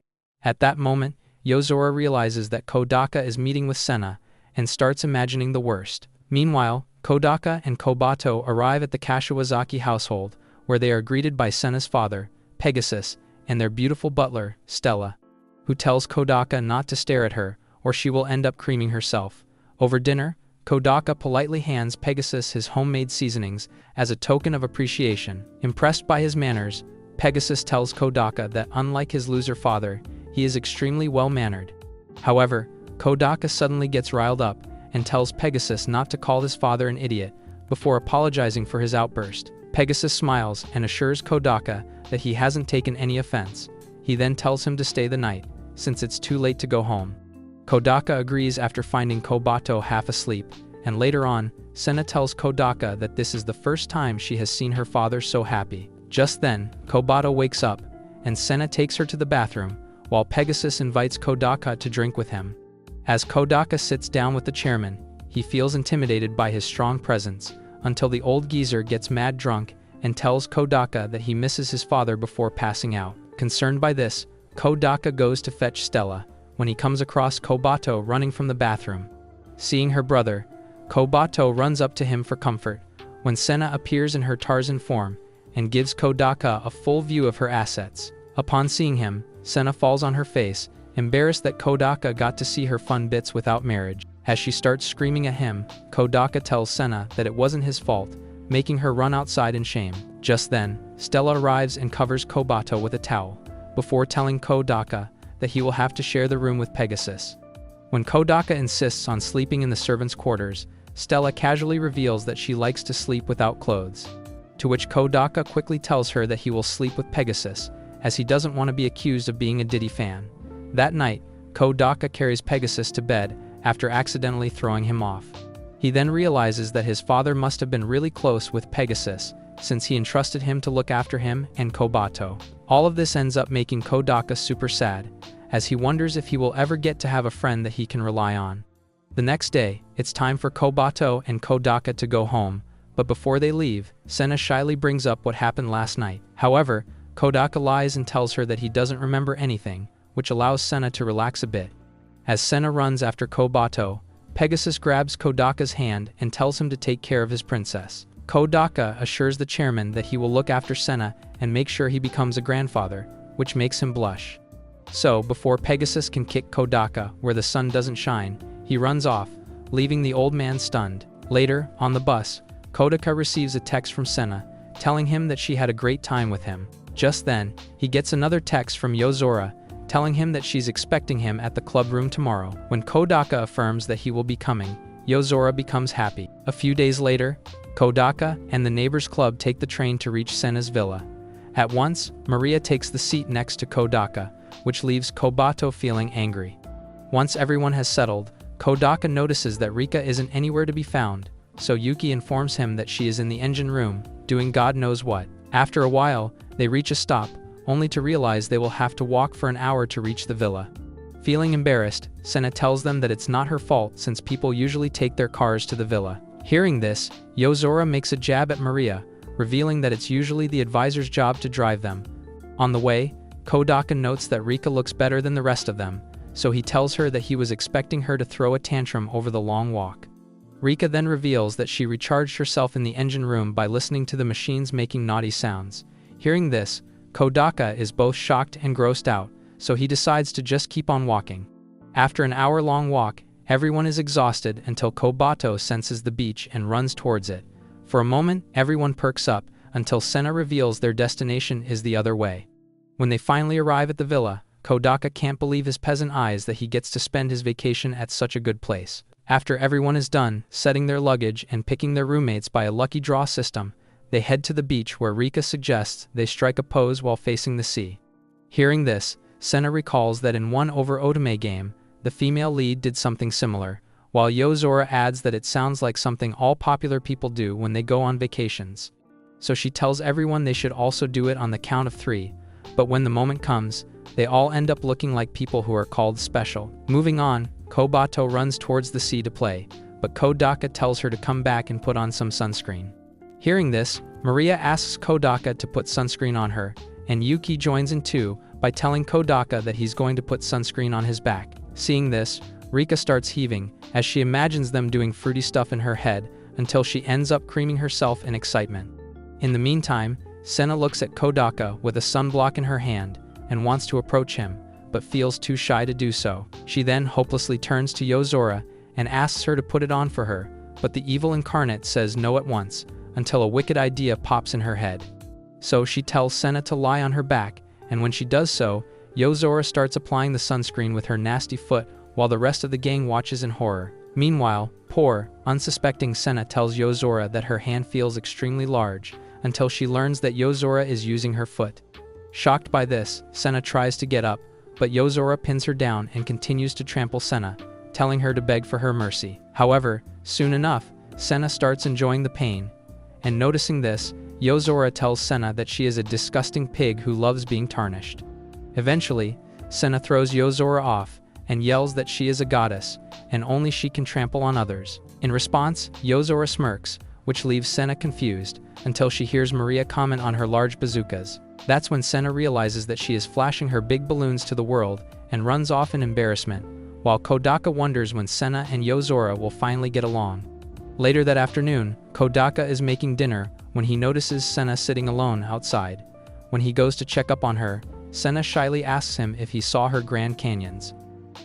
At that moment, Yozora realizes that Kodaka is meeting with Senna, and starts imagining the worst. Meanwhile, Kodaka and Kobato arrive at the Kashiwazaki household, where they are greeted by Senna's father, Pegasus, and their beautiful butler, Stella, who tells Kodaka not to stare at her, or she will end up creaming herself. Over dinner, Kodaka politely hands Pegasus his homemade seasonings as a token of appreciation. Impressed by his manners, Pegasus tells Kodaka that unlike his loser father, he is extremely well-mannered. However, Kodaka suddenly gets riled up and tells Pegasus not to call his father an idiot before apologizing for his outburst. Pegasus smiles and assures Kodaka that he hasn't taken any offense. He then tells him to stay the night, since it's too late to go home. Kodaka agrees after finding Kobato half asleep, and later on, Senna tells Kodaka that this is the first time she has seen her father so happy. Just then, Kobato wakes up, and Senna takes her to the bathroom, while Pegasus invites Kodaka to drink with him. As Kodaka sits down with the chairman, he feels intimidated by his strong presence, until the old geezer gets mad drunk and tells Kodaka that he misses his father before passing out. Concerned by this, Kodaka goes to fetch Stella, when he comes across Kobato running from the bathroom. Seeing her brother, Kobato runs up to him for comfort, when Senna appears in her Tarzan form and gives Kodaka a full view of her assets. Upon seeing him, Senna falls on her face, embarrassed that Kodaka got to see her fun bits without marriage. As she starts screaming at him, Kodaka tells Senna that it wasn't his fault, making her run outside in shame. Just then, Stella arrives and covers Kobato with a towel, before telling Kodaka that he will have to share the room with Pegasus. When Kodaka insists on sleeping in the servants' quarters, Stella casually reveals that she likes to sleep without clothes, to which Kodaka quickly tells her that he will sleep with Pegasus, as he doesn't want to be accused of being a Diddy fan. That night, Kodaka carries Pegasus to bed after accidentally throwing him off. He then realizes that his father must have been really close with Pegasus, since he entrusted him to look after him and Kobato. All of this ends up making Kodaka super sad, as he wonders if he will ever get to have a friend that he can rely on. The next day, it's time for Kobato and Kodaka to go home, but before they leave, Senna shyly brings up what happened last night. However, Kodaka lies and tells her that he doesn't remember anything, which allows Senna to relax a bit. As Senna runs after Kobato, Pegasus grabs Kodaka's hand and tells him to take care of his princess. Kodaka assures the chairman that he will look after Senna and make sure he becomes a grandfather, which makes him blush. So, before Pegasus can kick Kodaka where the sun doesn't shine, he runs off, leaving the old man stunned. Later, on the bus, Kodaka receives a text from Senna, telling him that she had a great time with him. Just then, he gets another text from Yozora, telling him that she's expecting him at the club room tomorrow. When Kodaka affirms that he will be coming, Yozora becomes happy. A few days later, Kodaka and the neighbor's club take the train to reach Senna's villa. At once, Maria takes the seat next to Kodaka, which leaves Kobato feeling angry. Once everyone has settled, Kodaka notices that Rika isn't anywhere to be found, so Yuki informs him that she is in the engine room, doing God knows what. After a while, they reach a stop, only to realize they will have to walk for an hour to reach the villa. Feeling embarrassed, Senna tells them that it's not her fault since people usually take their cars to the villa. Hearing this, Yozora makes a jab at Maria, revealing that it's usually the advisor's job to drive them. On the way, Kodaka notes that Rika looks better than the rest of them, so he tells her that he was expecting her to throw a tantrum over the long walk. Rika then reveals that she recharged herself in the engine room by listening to the machines making naughty sounds. Hearing this, Kodaka is both shocked and grossed out, so he decides to just keep on walking. After an hour-long walk, everyone is exhausted until Kobato senses the beach and runs towards it. For a moment, everyone perks up until Senna reveals their destination is the other way. When they finally arrive at the villa, Kodaka can't believe his peasant eyes that he gets to spend his vacation at such a good place. After everyone is done setting their luggage and picking their roommates by a lucky draw system, they head to the beach where Rika suggests they strike a pose while facing the sea. Hearing this, Senna recalls that in one over Otome game, the female lead did something similar, while Yozora adds that it sounds like something all popular people do when they go on vacations. So she tells everyone they should also do it on the count of 3, but when the moment comes, they all end up looking like people who are called special. Moving on, Kobato runs towards the sea to play, but Kodaka tells her to come back and put on some sunscreen. Hearing this, Maria asks Kodaka to put sunscreen on her, and Yuki joins in too by telling Kodaka that he's going to put sunscreen on his back. Seeing this, Rika starts heaving as she imagines them doing fruity stuff in her head until she ends up creaming herself in excitement. In the meantime, Senna looks at Kodaka with a sunblock in her hand and wants to approach him, but feels too shy to do so. She then hopelessly turns to Yozora and asks her to put it on for her, but the evil incarnate says no at once, until a wicked idea pops in her head. So she tells Senna to lie on her back, and when she does so, Yozora starts applying the sunscreen with her nasty foot while the rest of the gang watches in horror. Meanwhile, poor, unsuspecting Senna tells Yozora that her hand feels extremely large, until she learns that Yozora is using her foot. Shocked by this, Senna tries to get up, but Yozora pins her down and continues to trample Senna, telling her to beg for her mercy. However, soon enough, Senna starts enjoying the pain, and noticing this, Yozora tells Senna that she is a disgusting pig who loves being tarnished. Eventually, Senna throws Yozora off and yells that she is a goddess, and only she can trample on others. In response, Yozora smirks, which leaves Senna confused, until she hears Maria comment on her large bazookas. That's when Senna realizes that she is flashing her big balloons to the world and runs off in embarrassment, while Kodaka wonders when Senna and Yozora will finally get along. Later that afternoon, Kodaka is making dinner when he notices Senna sitting alone outside. When he goes to check up on her, Senna shyly asks him if he saw her Grand Canyons.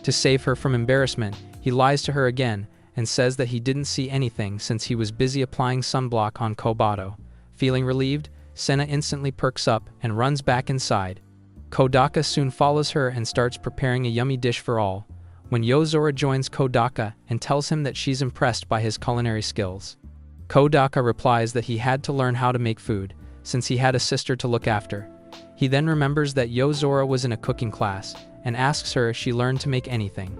To save her from embarrassment, he lies to her again and says that he didn't see anything since he was busy applying sunblock on Kobato. Feeling relieved, Senna instantly perks up and runs back inside. Kodaka soon follows her and starts preparing a yummy dish for all, when Yozora joins Kodaka and tells him that she's impressed by his culinary skills. Kodaka replies that he had to learn how to make food, since he had a sister to look after. He then remembers that Yozora was in a cooking class, and asks her if she learned to make anything.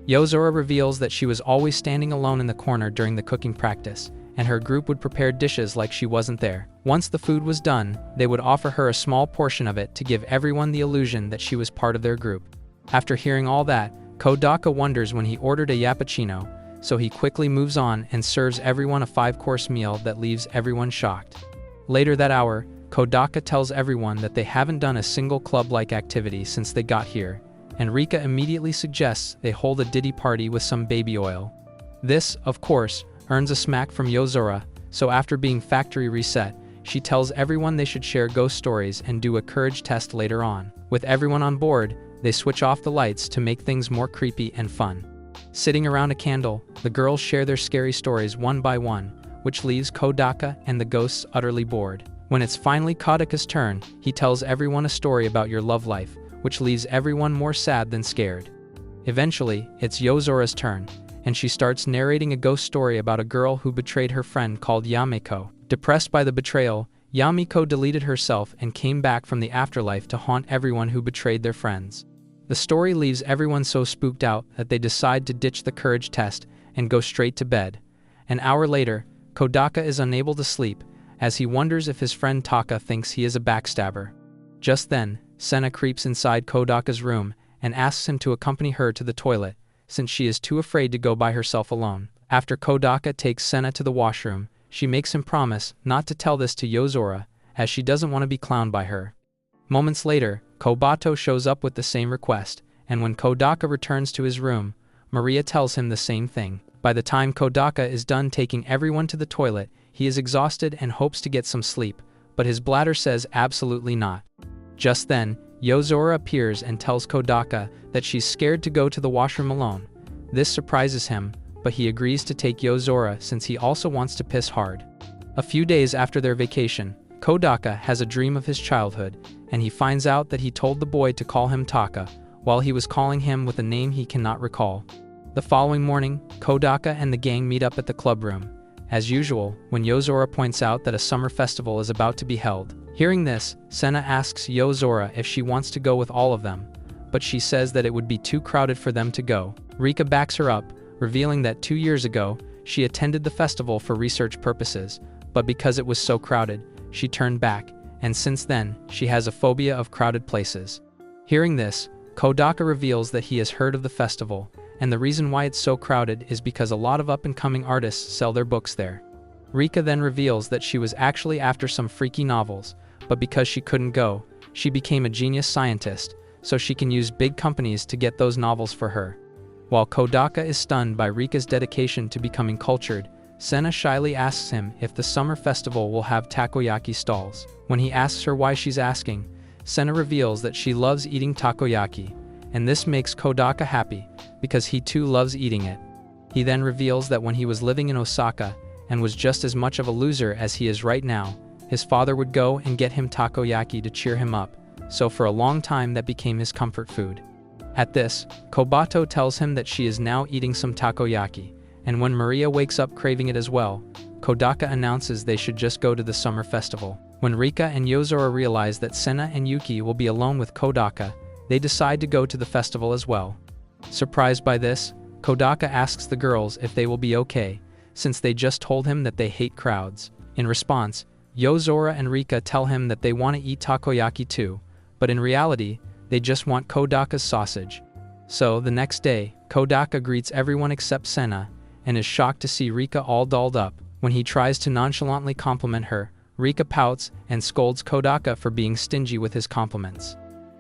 Yozora reveals that she was always standing alone in the corner during the cooking practice, and her group would prepare dishes like she wasn't there. Once the food was done, they would offer her a small portion of it to give everyone the illusion that she was part of their group. After hearing all that, Kodaka wonders when he ordered a yappuccino, so he quickly moves on and serves everyone a 5-course meal that leaves everyone shocked. Later that hour, Kodaka tells everyone that they haven't done a single club-like activity since they got here, and Rika immediately suggests they hold a ditty party with some baby oil. This, of course, earns a smack from Yozora, so after being factory reset, she tells everyone they should share ghost stories and do a courage test later on. With everyone on board, they switch off the lights to make things more creepy and fun. Sitting around a candle, the girls share their scary stories one by one, which leaves Kodaka and the ghosts utterly bored. When it's finally Kodaka's turn, he tells everyone a story about your love life, which leaves everyone more sad than scared. Eventually, it's Yozora's turn, and she starts narrating a ghost story about a girl who betrayed her friend called Yamiko. Depressed by the betrayal, Yamiko deleted herself and came back from the afterlife to haunt everyone who betrayed their friends. The story leaves everyone so spooked out that they decide to ditch the courage test and go straight to bed. An hour later, Kodaka is unable to sleep, as he wonders if his friend Taka thinks he is a backstabber. Just then, Senna creeps inside Kodaka's room and asks him to accompany her to the toilet, since she is too afraid to go by herself alone. After Kodaka takes Senna to the washroom, she makes him promise not to tell this to Yozora, as she doesn't want to be clowned by her. Moments later, Kobato shows up with the same request, and when Kodaka returns to his room, Maria tells him the same thing. By the time Kodaka is done taking everyone to the toilet, he is exhausted and hopes to get some sleep, but his bladder says absolutely not. Just then, Yozora appears and tells Kodaka that she's scared to go to the washroom alone. This surprises him, but he agrees to take Yozora since he also wants to piss hard. A few days after their vacation, Kodaka has a dream of his childhood, and he finds out that he told the boy to call him Taka, while he was calling him with a name he cannot recall. The following morning, Kodaka and the gang meet up at the club room. As usual, when Yozora points out that a summer festival is about to be held. Hearing this, Senna asks Yozora if she wants to go with all of them, but she says that it would be too crowded for them to go. Rika backs her up, revealing that 2 years ago, she attended the festival for research purposes, but because it was so crowded, she turned back, and since then, she has a phobia of crowded places. Hearing this, Kodaka reveals that he has heard of the festival, and the reason why it's so crowded is because a lot of up-and-coming artists sell their books there. Rika then reveals that she was actually after some freaky novels, but because she couldn't go, she became a genius scientist, so she can use big companies to get those novels for her. While Kodaka is stunned by Rika's dedication to becoming cultured, Senna shyly asks him if the summer festival will have takoyaki stalls. When he asks her why she's asking, Senna reveals that she loves eating takoyaki, and this makes Kodaka happy, because he too loves eating it. He then reveals that when he was living in Osaka, and was just as much of a loser as he is right now, his father would go and get him takoyaki to cheer him up, so for a long time that became his comfort food. At this, Kobato tells him that she is now eating some takoyaki, and when Maria wakes up craving it as well, Kodaka announces they should just go to the summer festival. When Rika and Yozora realize that Senna and Yuki will be alone with Kodaka, they decide to go to the festival as well. Surprised by this, Kodaka asks the girls if they will be okay, since they just told him that they hate crowds. In response, Yozora and Rika tell him that they want to eat takoyaki too, but in reality, they just want Kodaka's sausage. So, the next day, Kodaka greets everyone except Senna, and is shocked to see Rika all dolled up. When he tries to nonchalantly compliment her, Rika pouts and scolds Kodaka for being stingy with his compliments.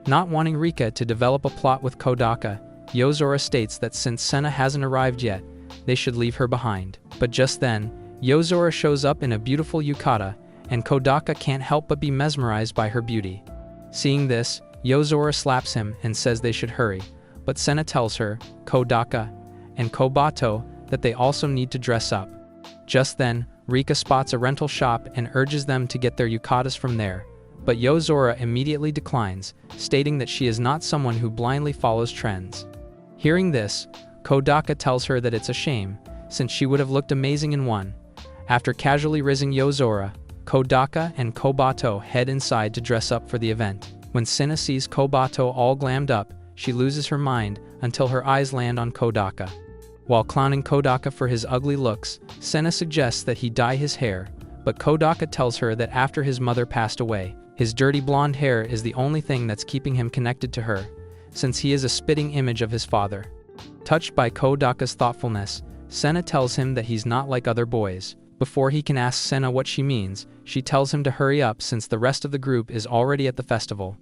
Not wanting Rika to develop a plot with Kodaka, Yozora states that since Senna hasn't arrived yet, they should leave her behind. But just then, Yozora shows up in a beautiful yukata, and Kodaka can't help but be mesmerized by her beauty. Seeing this, Yozora slaps him and says they should hurry, but Senna tells her, Kodaka, and Kobato that they also need to dress up. Just then, Rika spots a rental shop and urges them to get their yukatas from there, but Yozora immediately declines, stating that she is not someone who blindly follows trends. Hearing this, Kodaka tells her that it's a shame, since she would have looked amazing in one. After casually rizzing Yozora, Kodaka and Kobato head inside to dress up for the event. When Senna sees Kobato all glammed up, she loses her mind until her eyes land on Kodaka. While clowning Kodaka for his ugly looks, Senna suggests that he dye his hair, but Kodaka tells her that after his mother passed away, his dirty blonde hair is the only thing that's keeping him connected to her, since he is a spitting image of his father. Touched by Kodaka's thoughtfulness, Senna tells him that he's not like other boys. Before he can ask Senna what she means, she tells him to hurry up since the rest of the group is already at the festival.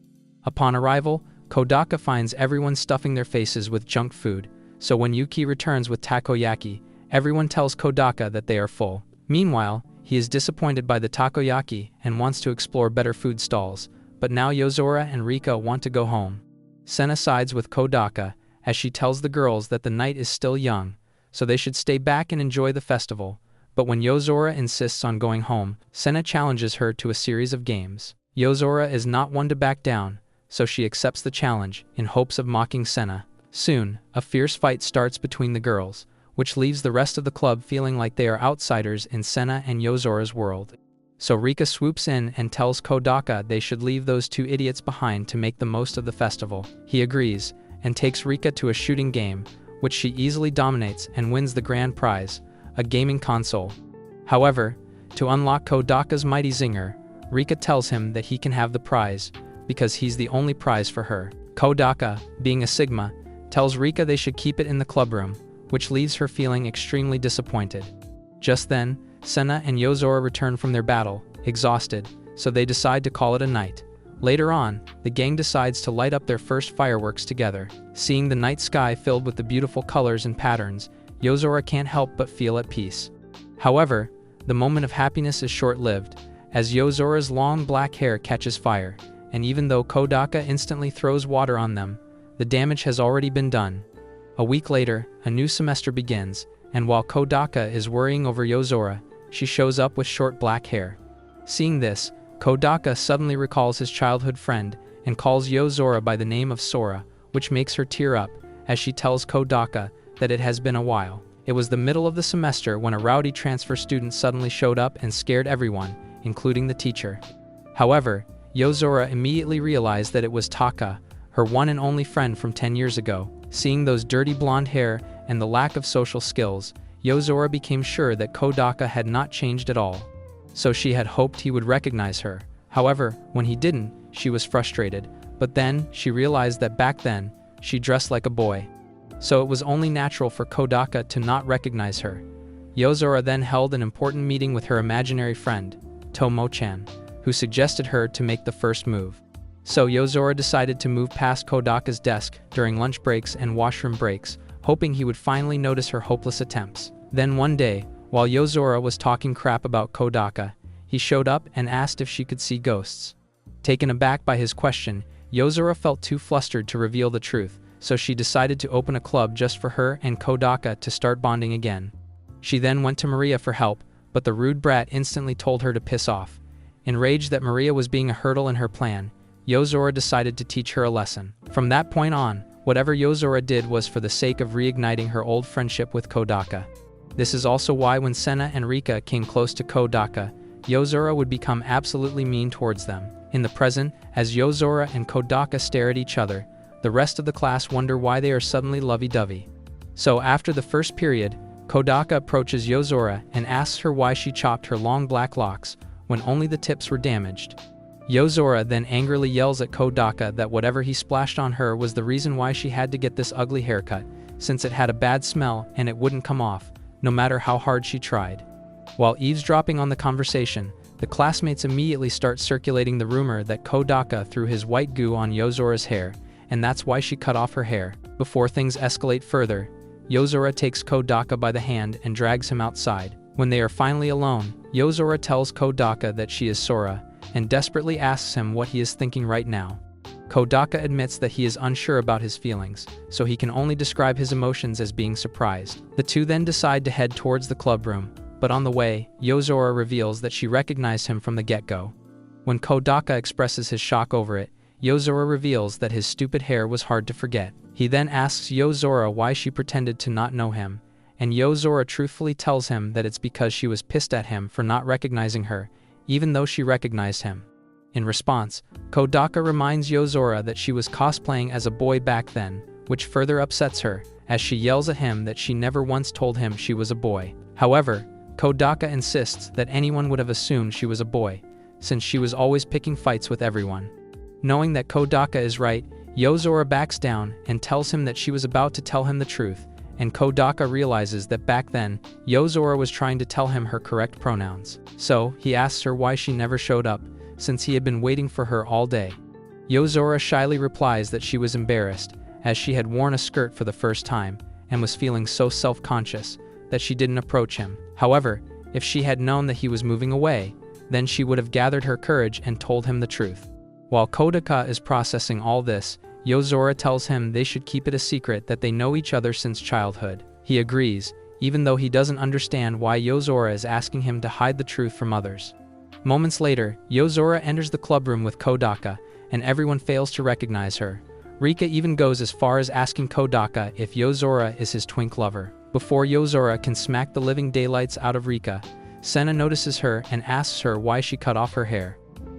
Upon arrival, Kodaka finds everyone stuffing their faces with junk food, so when Yuki returns with takoyaki, everyone tells Kodaka that they are full. Meanwhile, he is disappointed by the takoyaki and wants to explore better food stalls, but now Yozora and Rika want to go home. Senna sides with Kodaka, as she tells the girls that the night is still young, so they should stay back and enjoy the festival. But when Yozora insists on going home, Senna challenges her to a series of games. Yozora is not one to back down, so she accepts the challenge in hopes of mocking Senna. Soon, a fierce fight starts between the girls, which leaves the rest of the club feeling like they are outsiders in Senna and Yozora's world. So Rika swoops in and tells Kodaka they should leave those two idiots behind to make the most of the festival. He agrees, and takes Rika to a shooting game, which she easily dominates and wins the grand prize, a gaming console. However, to unlock Kodaka's mighty zinger, Rika tells him that he can have the prize, because he's the only prize for her. Kodaka, being a Sigma, tells Rika they should keep it in the clubroom, which leaves her feeling extremely disappointed. Just then, Senna and Yozora return from their battle, exhausted, so they decide to call it a night. Later on, the gang decides to light up their first fireworks together. Seeing the night sky filled with the beautiful colors and patterns, Yozora can't help but feel at peace. However, the moment of happiness is short-lived, as Yozora's long black hair catches fire, and even though Kodaka instantly throws water on them, the damage has already been done. A week later, a new semester begins, and while Kodaka is worrying over Yozora, she shows up with short black hair. Seeing this, Kodaka suddenly recalls his childhood friend and calls Yozora by the name of Sora, which makes her tear up, as she tells Kodaka that it has been a while. It was the middle of the semester when a rowdy transfer student suddenly showed up and scared everyone, including the teacher. However, Yozora immediately realized that it was Taka, her one and only friend from 10 years ago. Seeing those dirty blonde hair and the lack of social skills, Yozora became sure that Kodaka had not changed at all. So she had hoped he would recognize her. However, when he didn't, she was frustrated. But then, she realized that back then, she dressed like a boy. So it was only natural for Kodaka to not recognize her. Yozora then held an important meeting with her imaginary friend, Tomo-chan, who suggested her to make the first move. So Yozora decided to move past Kodaka's desk during lunch breaks and washroom breaks, hoping he would finally notice her hopeless attempts. Then one day, while Yozora was talking crap about Kodaka, he showed up and asked if she could see ghosts. Taken aback by his question, Yozora felt too flustered to reveal the truth, so she decided to open a club just for her and Kodaka to start bonding again. She then went to Maria for help, but the rude brat instantly told her to piss off. Enraged that Maria was being a hurdle in her plan, Yozora decided to teach her a lesson. From that point on, whatever Yozora did was for the sake of reigniting her old friendship with Kodaka. This is also why when Senna and Rika came close to Kodaka, Yozora would become absolutely mean towards them. In the present, as Yozora and Kodaka stare at each other, the rest of the class wonder why they are suddenly lovey-dovey. So after the first period, Kodaka approaches Yozora and asks her why she chopped her long black locks when only the tips were damaged. Yozora then angrily yells at Kodaka that whatever he splashed on her was the reason why she had to get this ugly haircut, since it had a bad smell and it wouldn't come off, no matter how hard she tried. While eavesdropping on the conversation, the classmates immediately start circulating the rumor that Kodaka threw his white goo on Yozora's hair, and that's why she cut off her hair. Before things escalate further, Yozora takes Kodaka by the hand and drags him outside. When they are finally alone, Yozora tells Kodaka that she is Sora, and desperately asks him what he is thinking right now. Kodaka admits that he is unsure about his feelings, so he can only describe his emotions as being surprised. The two then decide to head towards the clubroom, but on the way, Yozora reveals that she recognized him from the get-go. When Kodaka expresses his shock over it, Yozora reveals that his stupid hair was hard to forget. He then asks Yozora why she pretended to not know him, and Yozora truthfully tells him that it's because she was pissed at him for not recognizing her, even though she recognized him. In response, Kodaka reminds Yozora that she was cosplaying as a boy back then, which further upsets her, as she yells at him that she never once told him she was a boy. However, Kodaka insists that anyone would have assumed she was a boy, since she was always picking fights with everyone. Knowing that Kodaka is right, Yozora backs down and tells him that she was about to tell him the truth, and Kodaka realizes that back then, Yozora was trying to tell him her correct pronouns. So, he asks her why she never showed up, since he had been waiting for her all day. Yozora shyly replies that she was embarrassed, as she had worn a skirt for the first time, and was feeling so self-conscious that she didn't approach him. However, if she had known that he was moving away, then she would have gathered her courage and told him the truth. While Kodaka is processing all this, Yozora tells him they should keep it a secret that they know each other since childhood. He agrees, even though he doesn't understand why Yozora is asking him to hide the truth from others. Moments later, Yozora enters the clubroom with Kodaka, and everyone fails to recognize her. Rika even goes as far as asking Kodaka if Yozora is his twink lover. Before Yozora can smack the living daylights out of Rika, Senna notices her and asks her why she cut off her hair.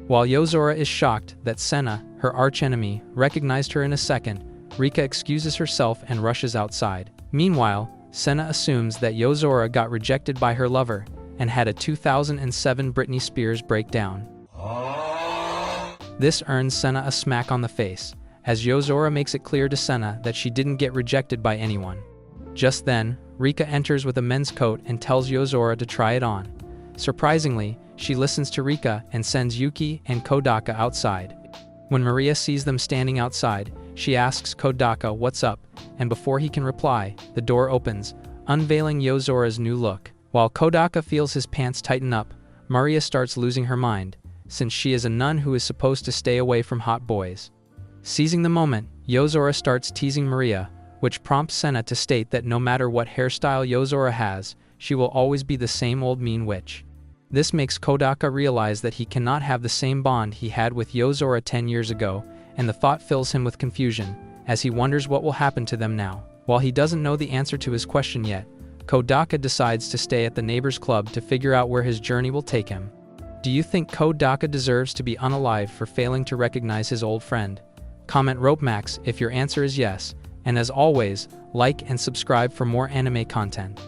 While Yozora is shocked that Senna, her archenemy, recognized her in a second, Rika excuses herself and rushes outside. Meanwhile, Senna assumes that Yozora got rejected by her lover and had a 2007 Britney Spears breakdown. This earns Senna a smack on the face, as Yozora makes it clear to Senna that she didn't get rejected by anyone. Just then, Rika enters with a men's coat and tells Yozora to try it on. Surprisingly, she listens to Rika and sends Yuki and Kodaka outside. When Maria sees them standing outside, she asks Kodaka what's up, and before he can reply, the door opens, unveiling Yozora's new look. While Kodaka feels his pants tighten up, Maria starts losing her mind, since she is a nun who is supposed to stay away from hot boys. Seizing the moment, Yozora starts teasing Maria, which prompts Senna to state that no matter what hairstyle Yozora has, she will always be the same old mean witch. This makes Kodaka realize that he cannot have the same bond he had with Yozora 10 years ago, and the thought fills him with confusion, as he wonders what will happen to them now. While he doesn't know the answer to his question yet, Kodaka decides to stay at the neighbor's club to figure out where his journey will take him. Do you think Kodaka deserves to be unalive for failing to recognize his old friend? Comment RopeMax if your answer is yes, and as always, like and subscribe for more anime content.